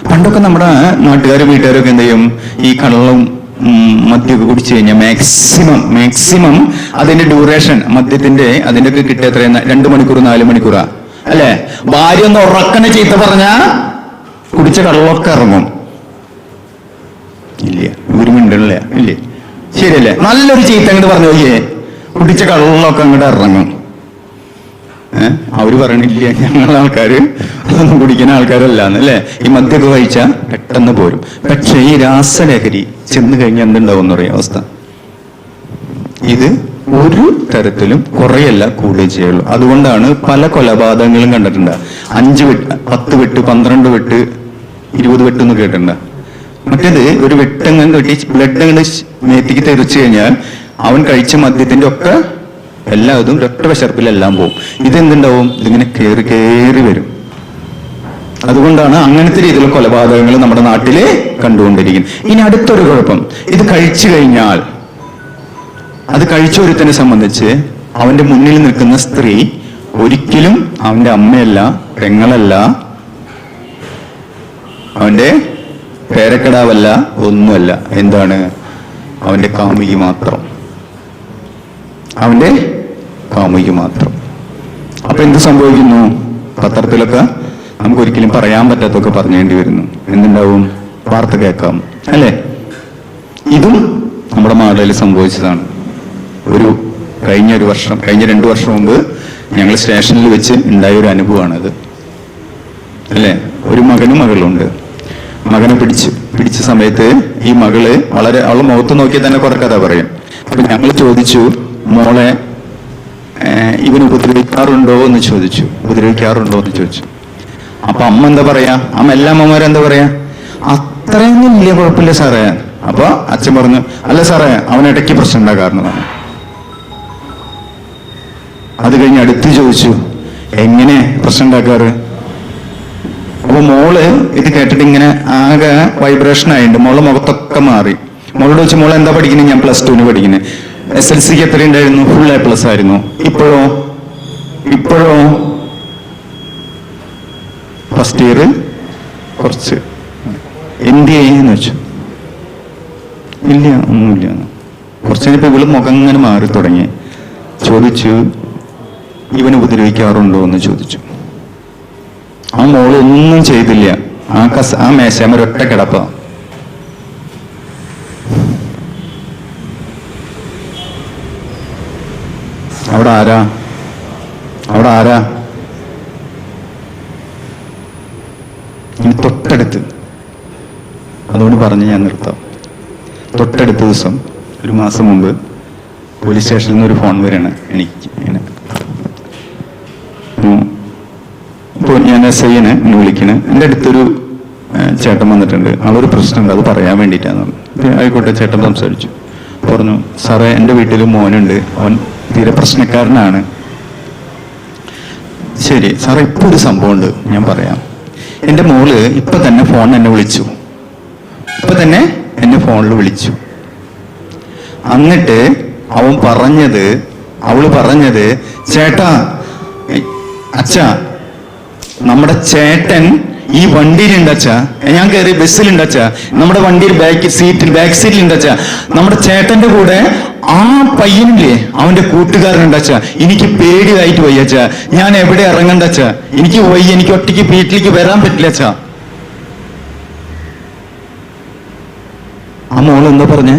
പണ്ടൊക്കെ നമ്മുടെ നാട്ടുകാരും വീട്ടുകാരൊക്കെ എന്ത് ചെയ്യും? ഈ കള്ളും മദ്യമൊക്കെ കുടിച്ചു കഴിഞ്ഞാൽ മാക്സിമം അതിന്റെ ഡ്യൂറേഷൻ, മദ്യത്തിന്റെ അതിന്റെ ഒക്കെ കിട്ടിയ എത്ര? 2 മണിക്കൂർ 4 മണിക്കൂറാ അല്ലെ? ഭാര്യ ഒന്ന് ഉറക്കനെ ചീത്ത പറഞ്ഞാ കുടിച്ച കള്ളൊക്കെ ഇറങ്ങും. ഇല്ല, ഒരു മിണ്ടല്ലേ? ഇല്ലേ? ശരിയല്ലേ? നല്ലൊരു ചീത്ത അങ്ങോട്ട് പറഞ്ഞു നോക്കിയേ, കുടിച്ച കള്ളൊക്കെ അങ്ങോട്ട് ഇറങ്ങും. അവര് പറയണില്ല ഞങ്ങളെ ആൾക്കാര് അതൊന്നും കുടിക്കുന്ന ആൾക്കാരല്ലാന്ന് അല്ലെ? ഈ മദ്യമൊക്കെ കഴിച്ചാൽ പെട്ടെന്ന് പോരും. പക്ഷെ ഈ രാസലഹരി ചെന്ന് കഴിഞ്ഞാൽ എന്തുണ്ടാവും എന്ന് പറയാം അവസ്ഥ. ഇത് ഒരു തരത്തിലും കുറയല്ല, കൂടുകയും ചെയ്യുള്ളൂ. അതുകൊണ്ടാണ് പല കൊലപാതകങ്ങളും കണ്ടിട്ടുണ്ട്. 5 വെട്ട്, 10 വെട്ട്, 12 വെട്ട്, 20 വെട്ട് എന്ന് കേട്ടിട്ടുണ്ട്. മറ്റേത് ഒരു വെട്ടങ്ങ് കെട്ടി ബ്ലഡ് അങ്ങ് മേത്തിക്ക് തെറിച്ചു കഴിഞ്ഞാൽ അവൻ കഴിച്ച മദ്യത്തിന്റെ ഒക്കെ എല്ലാ ഇതും ഒറ്റ വിശർപ്പിലെല്ലാം പോകും. ഇതെന്തുണ്ടാവും? ഇതിങ്ങനെ കയറി വരും. അതുകൊണ്ടാണ് അങ്ങനത്തെ രീതിയിലുള്ള കൊലപാതകങ്ങൾ നമ്മുടെ നാട്ടില് കണ്ടുകൊണ്ടിരിക്കുന്നത്. ഇനി അടുത്തൊരു കുഴപ്പം, ഇത് കഴിച്ചു കഴിഞ്ഞാൽ, അത് കഴിച്ച ഒരുത്തനെ സംബന്ധിച്ച് അവന്റെ മുന്നിൽ നിൽക്കുന്ന സ്ത്രീ ഒരിക്കലും അവന്റെ അമ്മയല്ല, പെങ്ങളല്ല, അവന്റെ പേരക്കിടാവല്ല, ഒന്നുമല്ല. എന്താണ്? അവന്റെ കാമുകി മാത്രം. അവന്റെ കാമുകി മാത്രം. അപ്പൊ എന്ത് സംഭവിക്കുന്നു? പത്രത്തിലൊക്കെ നമുക്ക് ഒരിക്കലും പറയാൻ പറ്റാത്തൊക്കെ പറഞ്ഞേണ്ടി വരുന്നു. എന്തുണ്ടാവും? വാർത്ത കേൾക്കാം അല്ലെ? ഇതും നമ്മുടെ നാട്ടിൽ സംഭവിച്ചതാണ്. കഴിഞ്ഞ 2 വർഷം മുമ്പ് ഞങ്ങൾ സ്റ്റേഷനിൽ വെച്ച് ഉണ്ടായ ഒരു അനുഭവമാണത് അല്ലെ? ഒരു മകനും മകളുണ്ട്. മകനെ പിടിച്ച സമയത്ത് ഈ മകള് അവളെ മുഖത്ത് നോക്കിയാൽ തന്നെ കുറെ കഥ പറയും. അപ്പൊ ഞങ്ങൾ ചോദിച്ചു, മോളെ ഇവൻ ഉപദ്രവിക്കാറുണ്ടോ എന്ന് ചോദിച്ചു. അപ്പൊ അമ്മ എന്താ പറയാ? എല്ലാ അമ്മമാരും എന്താ പറയാ? അത്രയൊന്നും ഇല്ല, കുഴപ്പമില്ല സാറേ. അപ്പൊ അച്ഛൻ പറഞ്ഞു, അല്ല സാറേ, അവൻ ഇടയ്ക്ക് പ്രശ്നം ഉണ്ടാകാറുന്നതാണ്. അത് കഴിഞ്ഞ് അടുത്ത് ചോദിച്ചു, എങ്ങനെ പ്രശ്നം ഉണ്ടാക്കാറ്? അപ്പൊ മോള് ഇത് കേട്ടിട്ട് ഇങ്ങനെ ആകെ വൈബ്രേഷൻ ആയിട്ടുണ്ട്. മോളെ മുഖത്തൊക്കെ മാറി. മോളോട് വെച്ച്, മോളെ എന്താ പഠിക്കുന്നത്? ഞാൻ +2 പഠിക്കുന്നത്. SLCക്ക് എത്ര ഉണ്ടായിരുന്നു? ഫുൾ A+ ആയിരുന്നു. ഇപ്പോഴോ ഫസ്റ്റ് ഇയർ കുറച്ച്. എന്ത് ചെയ്യുന്നു വെച്ചു. ഇല്ല, ഒന്നുമില്ല. കുറച്ച് കഴിഞ്ഞപ്പോ ഇവള് മുഖം ഇങ്ങനെ മാറി തുടങ്ങി. ചോദിച്ചു, ഇവന് ഉപദ്രവിക്കാറുണ്ടോ എന്ന് ചോദിച്ചു. ആ മോള് ഒന്നും ചെയ്തില്ല. ആ മേശാമ ഒരൊറ്റ കിടപ്പ. അവിടെ ആരാ? ഇനി തൊട്ടടുത്ത്, അതുകൊണ്ട് പറഞ്ഞ് ഞാൻ നിർത്താം. തൊട്ടടുത്ത ദിവസം, 1 മാസം മുമ്പ് പോലീസ് സ്റ്റേഷനിൽ നിന്ന് ഒരു ഫോൺ വരെയാണ് എനിക്ക്. ഇപ്പോൾ ഞാൻ SIനെ വിളിക്കണേ. എൻ്റെ അടുത്തൊരു ചേട്ടൻ വന്നിട്ടുണ്ട്. ആളൊരു പ്രശ്നമുണ്ട്, അത് പറയാൻ വേണ്ടിയിട്ടാണ്. ആയിക്കോട്ടെ, ചേട്ടൻ സംസാരിച്ചു. പറഞ്ഞു, സാറേ, എൻ്റെ വീട്ടിൽ മോനുണ്ട്, അവൻ തീരെ പ്രശ്നക്കാരനാണ്. ശരി സാറേ, ഇപ്പോൾ ഒരു സംഭവമുണ്ട്, ഞാൻ പറയാം. എൻ്റെ മോള് ഇപ്പൊ തന്നെ ഫോൺ എന്നെ വിളിച്ചു, ഇപ്പൊ തന്നെ എന്നെ ഫോണിൽ വിളിച്ചു. എന്നിട്ട് അവള് പറഞ്ഞത് ചേട്ടാ, അച്ഛാ, നമ്മുടെ ചേട്ടൻ ഈ വണ്ടിയിലുണ്ടച്ചാ, ഞാൻ കയറി ബസ്സിലുണ്ടച്ചാ, നമ്മുടെ വണ്ടിയിൽ ബാക്ക് സീറ്റിലുണ്ടച്ചാ, നമ്മുടെ ചേട്ടന്റെ കൂടെ ആ പയ്യനില്ലേ അവന്റെ കൂട്ടുകാരനുണ്ടച്ചാ, എനിക്ക് പേടിയായിട്ട് വയ്യച്ചാ, ഞാൻ എവിടെ ഇറങ്ങണ്ടച്ചാ, എനിക്ക് വയ്യ, എനിക്ക് ഒറ്റയ്ക്ക് വീട്ടിലേക്ക് വരാൻ പറ്റില്ലച്ചാ. ആ മോൾ എന്താ പറഞ്ഞേ?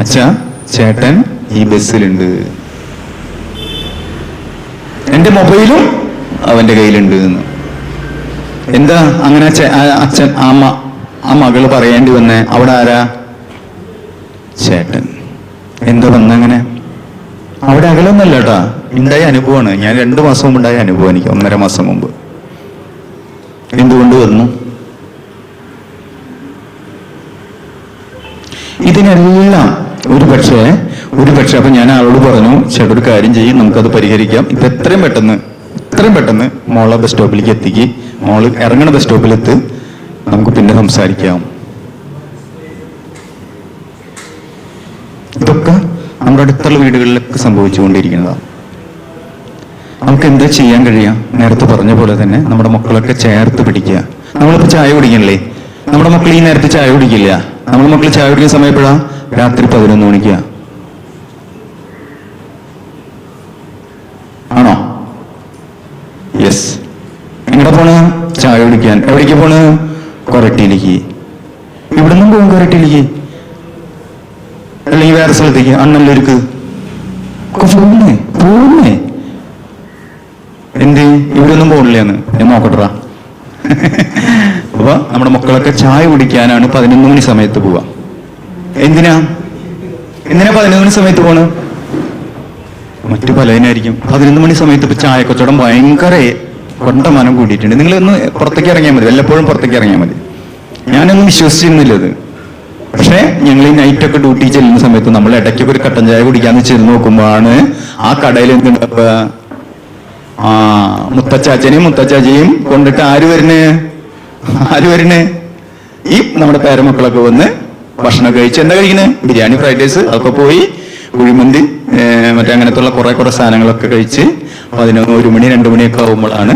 അച്ഛാ, ചേട്ടൻ ഈ ബസ്സിലുണ്ട്, എന്റെ മൊബൈലും അവന്റെ കയ്യിലുണ്ട് എന്ന്. എന്താ അങ്ങനെ അച്ഛൻ ആ മകള് പറയേണ്ടി വന്നേ? അവിടെ ആരാ? ചേട്ടൻ. എന്താ വന്നങ്ങനെ? അവിടെ അകലൊന്നല്ല കേട്ടാ, ഉണ്ടായ അനുഭവമാണ്. ഞാൻ 2 മാസം മുമ്പ് ഉണ്ടായ അനുഭവം, എനിക്ക് 1.5 മാസം മുമ്പ്. എന്തുകൊണ്ട് വന്നു? ഇതിനെല്ലാം ഒരു പക്ഷേ അപ്പൊ ഞാൻ ആളോട് പറഞ്ഞു, ചേട്ടാ ഒരു കാര്യം ചെയ്യും, നമുക്കത് പരിഹരിക്കാം. ഇപ്പൊ എത്രയും പെട്ടെന്ന് മോളെ ബസ് സ്റ്റോപ്പിലേക്ക് എത്തിക്ക്, മോള് ഇറങ്ങണ ബസ് സ്റ്റോപ്പിലെത്ത്, നമുക്ക് പിന്നെ സംസാരിക്കാം. ഇതൊക്കെ നമ്മുടെ അടുത്തുള്ള വീടുകളിലൊക്കെ സംഭവിച്ചുകൊണ്ടിരിക്കുന്നതാണ്. നമുക്ക് എന്താ ചെയ്യാൻ കഴിയാം? നേരത്തെ പറഞ്ഞ പോലെ തന്നെ നമ്മുടെ മക്കളൊക്കെ ചേർത്ത് പിടിക്കുക. നമ്മളിപ്പോ ചായ കുടിക്കണല്ലേ, നമ്മുടെ മക്കൾ ഈ നേരത്തെ ചായ കുടിക്കില്ല. നമ്മുടെ മക്കൾ ചായ കുടിക്കുന്ന സമയം എപ്പോഴാ? രാത്രി 11 മണിക്കാ. ആണോ? യെസ്. എങ്ങടെ പോണ്? ചായ കുടിക്കാൻ. എവിടേക്ക് പോണ്? കൊരട്ടിയിലേക്ക്. ഇവിടുന്നും പോകും കൊരട്ടിയിലേക്ക്, അല്ലെങ്കിൽ വേറെ സ്ഥലത്തേക്ക്, അണ്ണല്ലൂർക്ക് പോകുന്നേ. എന്ത്? ഇവിടെ ഒന്നും പോകണില്ലേന്ന് ഞാൻ നോക്കട്ടാ. അപ്പൊ നമ്മുടെ മക്കളൊക്കെ ചായ കുടിക്കാനാണ് 11 മണി സമയത്ത് പോവാ. എന്തിനാ 11 മണി സമയത്ത് പോണ്? മറ്റു പലതിനായിരിക്കും. 11 മണി സമയത്ത് ഇപ്പൊ ചായ കച്ചവടം ഭയങ്കര കൊണ്ടമാനം കൂടിയിട്ടുണ്ട്. നിങ്ങൾ ഒന്ന് പുറത്തേക്ക് ഇറങ്ങിയാൽ മതി, വല്ലപ്പോഴും പുറത്തേക്ക് ഇറങ്ങിയാൽ മതി. ഞാനൊന്നും വിശ്വസിച്ചിരുന്നില്ല ഇത്. പക്ഷെ ഞങ്ങൾ ഈ നൈറ്റൊക്കെ ഡ്യൂട്ടി ചെല്ലുന്ന സമയത്ത് നമ്മൾ ഇടയ്ക്കൊക്കെ ഒരു കട്ടൻ ചായ കുടിക്കാന്ന് ചെന്ന് നോക്കുമ്പോഴാണ് ആ കടയിൽ എന്തുണ്ടാവുക? മുത്തച്ചാച്ചയും കൊണ്ടിട്ട് ആര് വരുന്നേ? ഈ നമ്മുടെ പേരമക്കളൊക്കെ വന്ന് ഭക്ഷണം കഴിച്ച് എന്താ കഴിക്കുന്നത്? ബിരിയാണി, ഫ്രൈഡ് റൈസ്, അതൊക്കെ പോയി കുഴിമന്തി, മറ്റേ അങ്ങനത്തുള്ള കുറെ സാധനങ്ങളൊക്കെ കഴിച്ച് 1 മണി 2 മണിയൊക്കെ ആവുമ്പോഴാണ്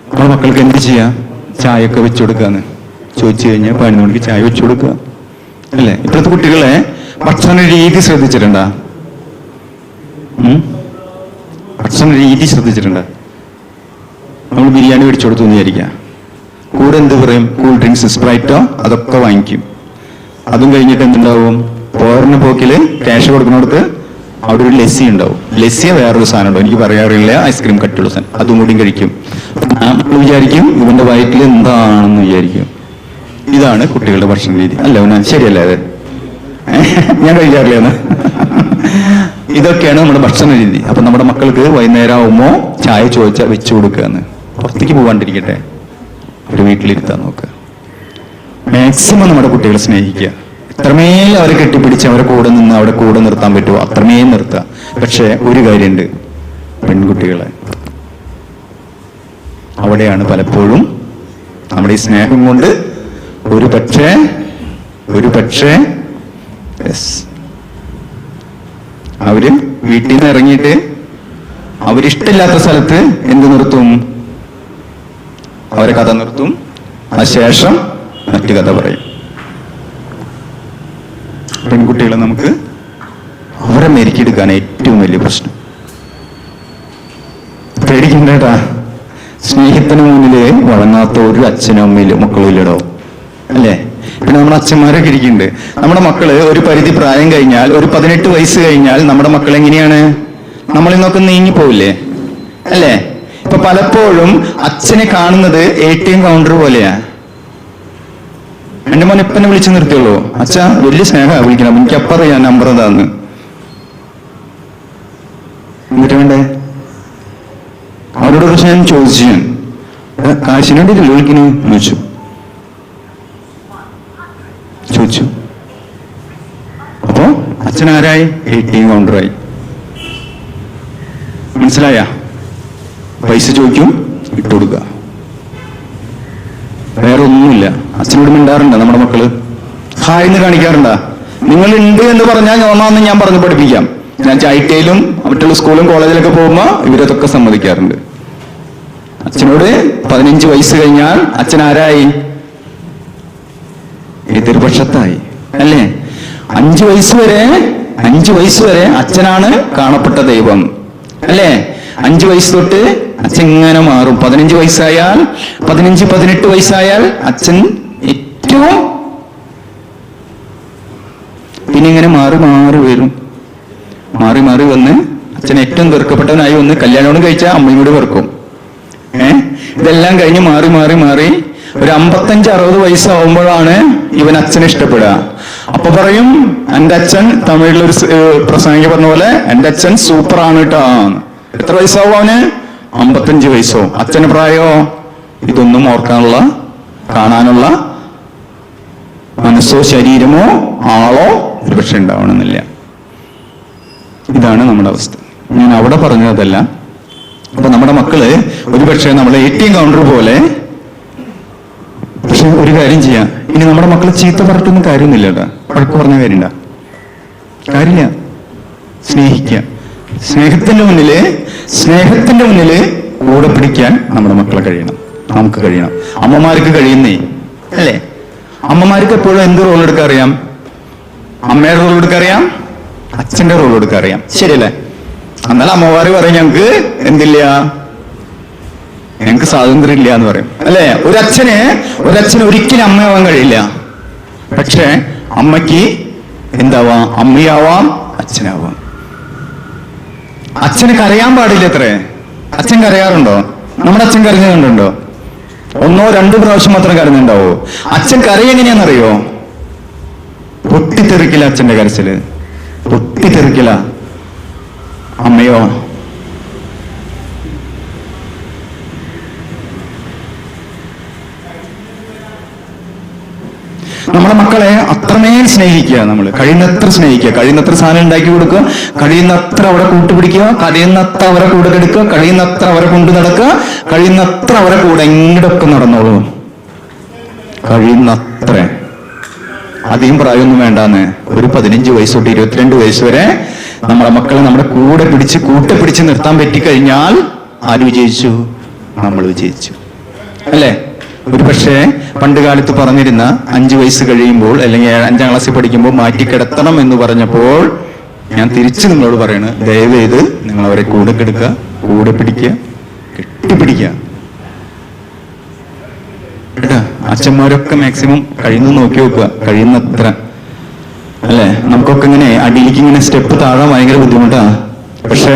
നമ്മുടെ മക്കൾക്ക് എന്ത് ചെയ്യാം? ചായയൊക്കെ വെച്ചു കൊടുക്കാന്ന് ചോദിച്ചു കഴിഞ്ഞാൽ 11 മണിക്ക് ചായ വെച്ചു കൊടുക്കുക അല്ലേ? ഇപ്പോഴത്തെ കുട്ടികളെ ഭക്ഷണ രീതി ശ്രദ്ധിച്ചിട്ടുണ്ടാ? ഭക്ഷണ രീതി ശ്രദ്ധിച്ചിട്ടുണ്ടാ? നമ്മൾ ബിരിയാണി മേടിച്ചു കൊടുത്തു എന്ന് വിചാരിക്കാം, കൂടെ എന്ത് പറയും? കൂൾ ഡ്രിങ്ക്സ്, സ്പ്രൈറ്റോ അതൊക്കെ വാങ്ങിക്കും. അതും കഴിഞ്ഞിട്ട് എന്തുണ്ടാവും? പോറിന് പോക്കില് ക്യാഷ് കൊടുക്കുന്നിടത്ത് അവിടെ ഒരു ലസ്സി ഉണ്ടാവും. ലസ്സിയ വേറൊരു സാധനം ഉണ്ടോ എനിക്ക് പറയാറില്ല, ഐസ്ക്രീം കട്ടുള്ള സാധനം, അതും കൂടിയും കഴിക്കും. നമ്മൾ വിചാരിക്കും ഇവന്റെ വയറ്റിൽ എന്താണെന്ന് വിചാരിക്കും. ഇതാണ് കുട്ടികളുടെ ഭക്ഷണ രീതി. അല്ല ശരിയല്ലേ അത്? ഞാൻ കഴിക്കാറില്ലെന്ന്. ഇതൊക്കെയാണ് നമ്മുടെ ഭക്ഷണ രീതി. അപ്പൊ നമ്മുടെ മക്കൾക്ക് വൈകുന്നേരം ആവുമ്പോ ചായ ചോദിച്ചാൽ വെച്ചു കൊടുക്കുകയെന്ന്. പുറത്തേക്ക് പോകാണ്ടിരിക്കട്ടെ, ഒരു വീട്ടിലിരുത്താൻ നോക്കുക. മാക്സിമം നമ്മുടെ കുട്ടികളെ സ്നേഹിക്കുക. എത്രമേൽ അവരെ കെട്ടിപ്പിടിച്ച് അവരെ കൂടെ നിർത്താൻ പറ്റുമോ അത്രമേൽ നിർത്തുക. പക്ഷെ ഒരു കാര്യമുണ്ട്, പെൺകുട്ടികളെ അവിടെയാണ് പലപ്പോഴും നമ്മുടെ ഈ സ്നേഹം കൊണ്ട് ഒരു പക്ഷേ അവര് വീട്ടിൽ നിന്ന് ഇറങ്ങിയിട്ട് അവരിഷ്ടമില്ലാത്ത സ്ഥലത്ത് എന്ത് നിർത്തും? അവരെ കഥ നിർത്തും, അതിനുശേഷം മറ്റു കഥ പറയും. പെൺകുട്ടികളെ നമുക്ക് അവരെ മെരുക്കിയെടുക്കാൻ ഏറ്റവും വലിയ പ്രശ്നം. പേടിക്കണ്ടേട്ടാ, സ്നേഹത്തിന് മുന്നില് വഴങ്ങാത്ത ഒരു അച്ഛനും അമ്മയിലും മക്കളും ഇല്ലടോ, അല്ലേ? പിന്നെ നമ്മുടെ അച്ഛന്മാരൊക്കെ ഇരിക്കുന്നുണ്ട്. നമ്മുടെ മക്കള് ഒരു പരിധി പ്രായം കഴിഞ്ഞാൽ, ഒരു 18 വയസ്സ് കഴിഞ്ഞാൽ നമ്മുടെ മക്കൾ എങ്ങനെയാണ്? നമ്മളിൽ നിന്നൊക്കെ നീങ്ങിപ്പോവില്ലേ, അല്ലേ? ഇപ്പൊ പലപ്പോഴും അച്ഛനെ കാണുന്നത് ATM കൗണ്ടർ പോലെയാ. എന്റെ മോൻ എപ്പന്നെ വിളിച്ചു നിർത്തിയുള്ളൂ, അച്ഛാ വലിയ സ്നേഹമാണ് വിളിക്കണം, എനിക്ക് അപ്പറിയാം നമ്പർ എന്താന്ന്. എന്നിട്ട് വേണ്ടേ അവരോട് പക്ഷെ ഞാൻ ചോദിച്ചു, ഞാൻ കാശിന് വേണ്ടിയിട്ടല്ലോ വിളിക്കുന്നു ചോദിച്ചു. അപ്പോ അച്ഛൻ ആരായി? ATM കൗണ്ടറായി. മനസ്സിലായ? പൈസ ചോദിക്കും, ഇട്ട് കൊടുക്കുക, വേറെ ഒന്നുമില്ല. അച്ഛനോട് മിണ്ടാറുണ്ടോ നമ്മുടെ മക്കള്? ഹായ്ന്ന് കാണിക്കാറുണ്ടോ? നിങ്ങൾ ഉണ്ട് എന്ന് പറഞ്ഞാൽ ഒന്നാന്ന് ഞാൻ പറഞ്ഞു പഠിപ്പിക്കാം. ഞാൻ ഐടിയിലും മറ്റുള്ള സ്കൂളും കോളേജിലൊക്കെ പോകുമ്പോ ഇവരതൊക്കെ സമ്മതിക്കാറുണ്ട്. അച്ഛനോട് 15 വയസ്സ് കഴിഞ്ഞാൽ അച്ഛൻ ആരായി? എതിർപക്ഷത്തായി അല്ലേ? 5 വയസ്സ് വരെ അച്ഛനാണ് കാണപ്പെട്ട ദൈവം അല്ലേ? 5 വയസ്സ് തൊട്ട് അച്ഛൻ ഇങ്ങനെ മാറും. 15 വയസ്സായാൽ 18 വയസ്സായാൽ അച്ഛൻ ഏറ്റവും പിന്നെ ഇങ്ങനെ മാറി വന്ന് അച്ഛൻ ഏറ്റവും വെറുക്കപ്പെട്ടവനായി വന്ന് കല്യാണം കഴിച്ചാൽ അമ്മയും കൂടി വെറുക്കും. ഇതെല്ലാം കഴിഞ്ഞ് മാറി ഒരു 55-60 വയസ്സാവുമ്പോഴാണ് ഇവൻ അച്ഛനെ ഇഷ്ടപ്പെടുക. അപ്പൊ പറയും, എന്റെ അച്ഛൻ, തമിഴിലൊരു പ്രസംഗിക്ക് പറഞ്ഞ പോലെ, എന്റെ അച്ഛൻ സൂപ്പറാണ് കേട്ടോ. എത്ര വയസ്സാവും അവന്? 55 വയസ്സോ. അച്ഛന് പ്രായമോ? ഇതൊന്നും ഓർക്കാനുള്ള, കാണാനുള്ള മനസ്സോ ശരീരമോ ആളോ ഒരുപക്ഷെ ഉണ്ടാവണമെന്നില്ല. ഇതാണ് നമ്മുടെ അവസ്ഥ. ഞാൻ അവിടെ പറഞ്ഞതല്ല. അപ്പൊ നമ്മുടെ മക്കള് ഒരുപക്ഷെ നമ്മളെ ATM കൗണ്ടർ പോലെ. പക്ഷെ ഒരു കാര്യം ചെയ്യാം, ഇനി നമ്മുടെ മക്കളെ ചീത്ത പറഞ്ഞിട്ടൊന്നും കാര്യമൊന്നുമില്ല കേട്ടോ. വഴക്ക് പറഞ്ഞ കാര്യമില്ല. സ്നേഹിക്കുക. സ്നേഹത്തിന്റെ മുന്നില് കൂടെ പിടിക്കാൻ നമ്മുടെ മക്കളെ കഴിയണം, നമുക്ക് കഴിയണം. അമ്മമാർക്ക് കഴിയുന്നേ അല്ലേ? അമ്മമാർക്ക് എപ്പോഴും എന്ത് റോൾ എടുക്കാൻ അറിയാം? അമ്മയുടെ റോൾ എടുക്കാൻ അറിയാം, അച്ഛന്റെ റോൾ എടുക്കാൻ അറിയാം. ശരിയല്ലേ? എന്നാൽ അമ്മമാര് പറയും, ഞങ്ങൾക്ക് എന്തില്ല, ഞങ്ങൾക്ക് സ്വാതന്ത്ര്യം ഇല്ല എന്ന് പറയും അല്ലേ? ഒരച്ഛന് ഒരിക്കലും അമ്മയാവാൻ കഴിയില്ല. പക്ഷെ അമ്മയ്ക്ക് എന്താവാം? അമ്മയാവാം, അച്ഛനാവാം. അച്ഛന് കരയാൻ പാടില്ല. എത്രേ അച്ഛൻ കരയാറുണ്ടോ? നമ്മുടെ അച്ഛൻ കരഞ്ഞു കണ്ടുണ്ടോ? 1-2 പ്രാവശ്യം മാത്രം കരഞ്ഞുണ്ടാവോ? അച്ഛൻ കരയെങ്ങനെയാണെന്നറിയോ? പൊട്ടിത്തെറിക്കില്ല. അച്ഛന്റെ കരച്ചില് പൊട്ടിത്തെറിക്കില്ല. അമ്മയോ? നമ്മുടെ മക്കളെ അത്രമേൽ സ്നേഹിക്കുക. നമ്മൾ കഴിയുന്നത്ര സ്നേഹിക്കുക, കഴിയുന്നത്ര സാധനം ഉണ്ടാക്കി കൊടുക്കുക, കഴിയുന്നത്ര അവരെ കൂട്ടുപിടിക്കുക, കഴിയുന്നത്ര അവരെ കൂടെ കെടുക്കുക, കഴിയുന്നത്ര അവരെ കൊണ്ടു നടക്കുക, കഴിയുന്നത്ര അവരെ കൂടെ എങ്ങോട്ടൊക്കെ നടന്നോളൂ. കഴിയുന്നത്ര. അധികം പ്രായമൊന്നും വേണ്ടാന്ന്. ഒരു 15 വയസ്സ് തൊട്ട് 22 വയസ്സ് വരെ നമ്മുടെ മക്കളെ നമ്മുടെ കൂടെ പിടിച്ച് നിർത്താൻ പറ്റിക്കഴിഞ്ഞാൽ ആര് വിജയിച്ചു? നമ്മൾ വിജയിച്ചു അല്ലേ? ഒരു പക്ഷേ പണ്ട് കാലത്ത് പറഞ്ഞിരുന്ന 5 വയസ്സ് കഴിയുമ്പോൾ അല്ലെങ്കിൽ 5ാം ക്ലാസ്സിൽ പഠിക്കുമ്പോൾ മാറ്റിക്കിടത്തണം എന്ന് പറഞ്ഞപ്പോൾ ഞാൻ തിരിച്ച് നിങ്ങളോട് പറയണ്, ദയവേത് നിങ്ങൾ അവരെ കൂടെ കെടുക്കുക, കൂടെ പിടിക്കുക, കെട്ടിപ്പിടിക്കുക കേട്ടാ. അച്ഛന്മാരൊക്കെ മാക്സിമം കഴിയുന്ന നോക്കി വെക്കുക, കഴിയുന്നത്ര അല്ലേ? നമുക്കൊക്കെ ഇങ്ങനെ അടിയിലേക്ക് ഇങ്ങനെ സ്റ്റെപ്പ് താഴാൻ ഭയങ്കര ബുദ്ധിമുട്ടാണ്. പക്ഷേ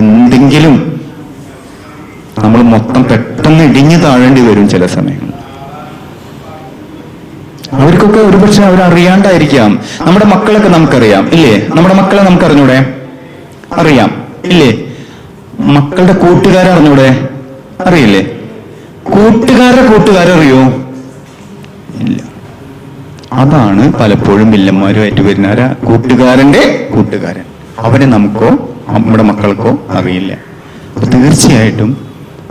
എന്തെങ്കിലും നമ്മൾ മൊത്തം പെട്ടെന്ന് ഇടിഞ്ഞു താഴേണ്ടി വരും ചില സമയങ്ങളിൽ. അവർക്കൊക്കെ ഒരുപക്ഷെ അവരറിയാണ്ടായിരിക്കാം. നമ്മുടെ മക്കളൊക്കെ നമുക്കറിയാം ഇല്ലേ? നമ്മുടെ മക്കളെ നമുക്ക് അറിഞ്ഞൂടെ? അറിയാം ഇല്ലേ? മക്കളുടെ കൂട്ടുകാരെ അറിഞ്ഞൂടെ? അറിയില്ലേ? കൂട്ടുകാരറിയോ? ഇല്ല. അതാണ് പലപ്പോഴും വില്ലന്മാരുമായിട്ട് വരുന്ന കൂട്ടുകാരന്റെ കൂട്ടുകാരൻ. അവരെ നമുക്കോ നമ്മുടെ മക്കൾക്കോ അറിയില്ല. അപ്പൊ തീർച്ചയായിട്ടും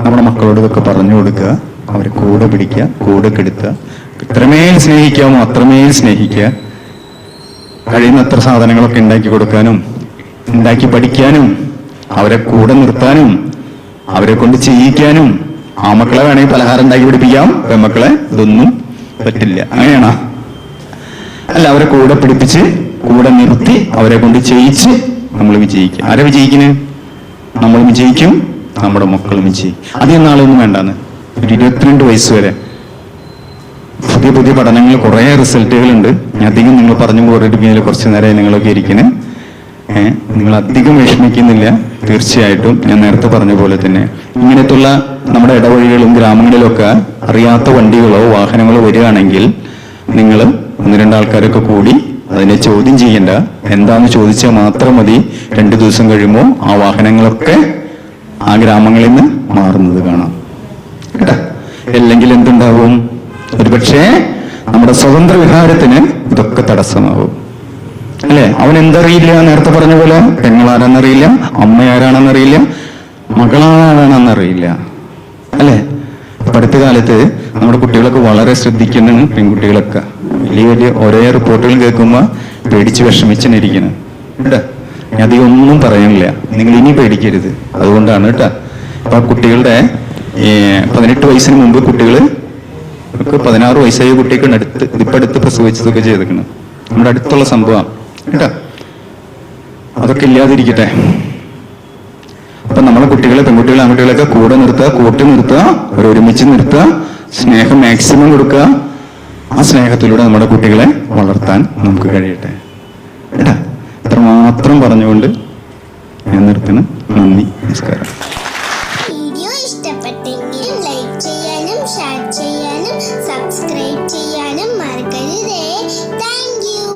നമ്മുടെ മക്കളോട് ഇതൊക്കെ പറഞ്ഞു കൊടുക്കുക, അവരെ കൂടെ പിടിക്കുക, കൂടെ കെടുത്തുക. എത്രമേൽ സ്നേഹിക്കാമോ അത്രമേൽ സ്നേഹിക്കുക. കഴിയുന്നത്ര സാധനങ്ങളൊക്കെ ഉണ്ടാക്കി കൊടുക്കാനും ഉണ്ടാക്കി പഠിക്കാനും അവരെ കൂടെ നിർത്താനും അവരെ കൊണ്ട് ചെയ്യിക്കാനും. ആ മക്കളെ വേണമെങ്കിൽ പലഹാരം ഉണ്ടാക്കി പഠിപ്പിക്കാം, പെൺമക്കളെ ഇതൊന്നും പറ്റില്ല. അങ്ങനെയാണോ? അല്ല, അവരെ കൂടെ പിടിപ്പിച്ച് കൂടെ നിർത്തി അവരെ കൊണ്ട് ചെയ്യിച്ച് നമ്മൾ വിജയിക്കും. ആരെ വിജയിക്കുന്നത്? നമ്മൾ വിജയിക്കും, നമ്മുടെ മക്കളും വിജയിക്കും. അധികം നാളൊന്നും വേണ്ടാന്ന്. ഒരു 22 വയസ്സ് വരെ പുതിയ പഠനങ്ങൾ കുറേ റിസൾട്ടുകളുണ്ട്. അധികം നിങ്ങൾ പറഞ്ഞു പോരടിക്കുന്നതിൽ കുറച്ച് നേരം നിങ്ങളൊക്കെ ഇരിക്കണേ. നിങ്ങൾ അധികം വിഷമിക്കുന്നില്ല. തീർച്ചയായിട്ടും ഞാൻ നേരത്തെ പറഞ്ഞ പോലെ തന്നെ ഇങ്ങനത്തുള്ള നമ്മുടെ ഇടവഴികളും ഗ്രാമങ്ങളിലൊക്കെ അറിയാത്ത വണ്ടികളോ വാഹനങ്ങളോ വരികയാണെങ്കിൽ നിങ്ങൾ 1-2 ആൾക്കാരൊക്കെ കൂടി അതിനെ ചോദ്യം ചെയ്യേണ്ട. എന്താന്ന് ചോദിച്ചാൽ മാത്രം മതി. 2 ദിവസം കഴിയുമ്പോൾ ആ വാഹനങ്ങളൊക്കെ ആ ഗ്രാമങ്ങളിൽ നിന്ന് മാറുന്നത് കാണാം കേട്ടാ. അല്ലെങ്കിൽ എന്തുണ്ടാവും? ഒരുപക്ഷെ നമ്മുടെ സ്വതന്ത്ര വിഹാരത്തിന് ഇതൊക്കെ തടസ്സമാവും. അല്ലെ? അവൻ എന്തറിയില്ല? നേരത്തെ പറഞ്ഞ പോലെ പെങ്ങളാരാന്നറിയില്ല, അമ്മ ആരാണെന്നറിയില്ല, മകളാരാണെന്നറിയില്ല. അല്ലെ? അടുത്ത കാലത്ത് നമ്മുടെ കുട്ടികളൊക്കെ വളരെ ശ്രദ്ധിക്കുന്നതാണ്. പെൺകുട്ടികളൊക്കെ വലിയ വലിയ ഒരേ റിപ്പോർട്ടുകൾ കേൾക്കുമ്പോൾ പേടിച്ച് വിഷമിച്ചിരിക്കണം കേട്ടാ. ഞാൻ അധികം ഒന്നും പറയാനില്ല, നിങ്ങൾ ഇനി പേടിക്കരുത്. അതുകൊണ്ടാണ് കേട്ടാ. അപ്പൊ കുട്ടികളുടെ 18 വയസ്സിന് മുമ്പ് കുട്ടികൾ 16 വയസ്സായ കുട്ടിക്ക് അടുത്ത് പ്രസവിച്ചതൊക്കെ ചെയ്തിരിക്കണം. നമ്മുടെ അടുത്തുള്ള സംഭവം കേട്ടാ. അതൊക്കെ ഇല്ലാതിരിക്കട്ടെ. അപ്പൊ നമ്മളെ കുട്ടികളെ, പെൺകുട്ടികളെ, ആൺകുട്ടികളൊക്കെ കൂടെ നിർത്തുക, കൂട്ടി നിർത്തുക, ഒരുമിച്ച് നിർത്തുക, സ്നേഹം മാക്സിമം കൊടുക്കുക. ആ സ്നേഹത്തിലൂടെ നമ്മുടെ കുട്ടികളെ വളർത്താൻ നമുക്ക് കഴിയട്ടെ കേട്ടാ. ഇത്രമാത്രം പറഞ്ഞുകൊണ്ട് ഞാൻ നിർത്തുന്നു. നന്ദി, നമസ്കാരം.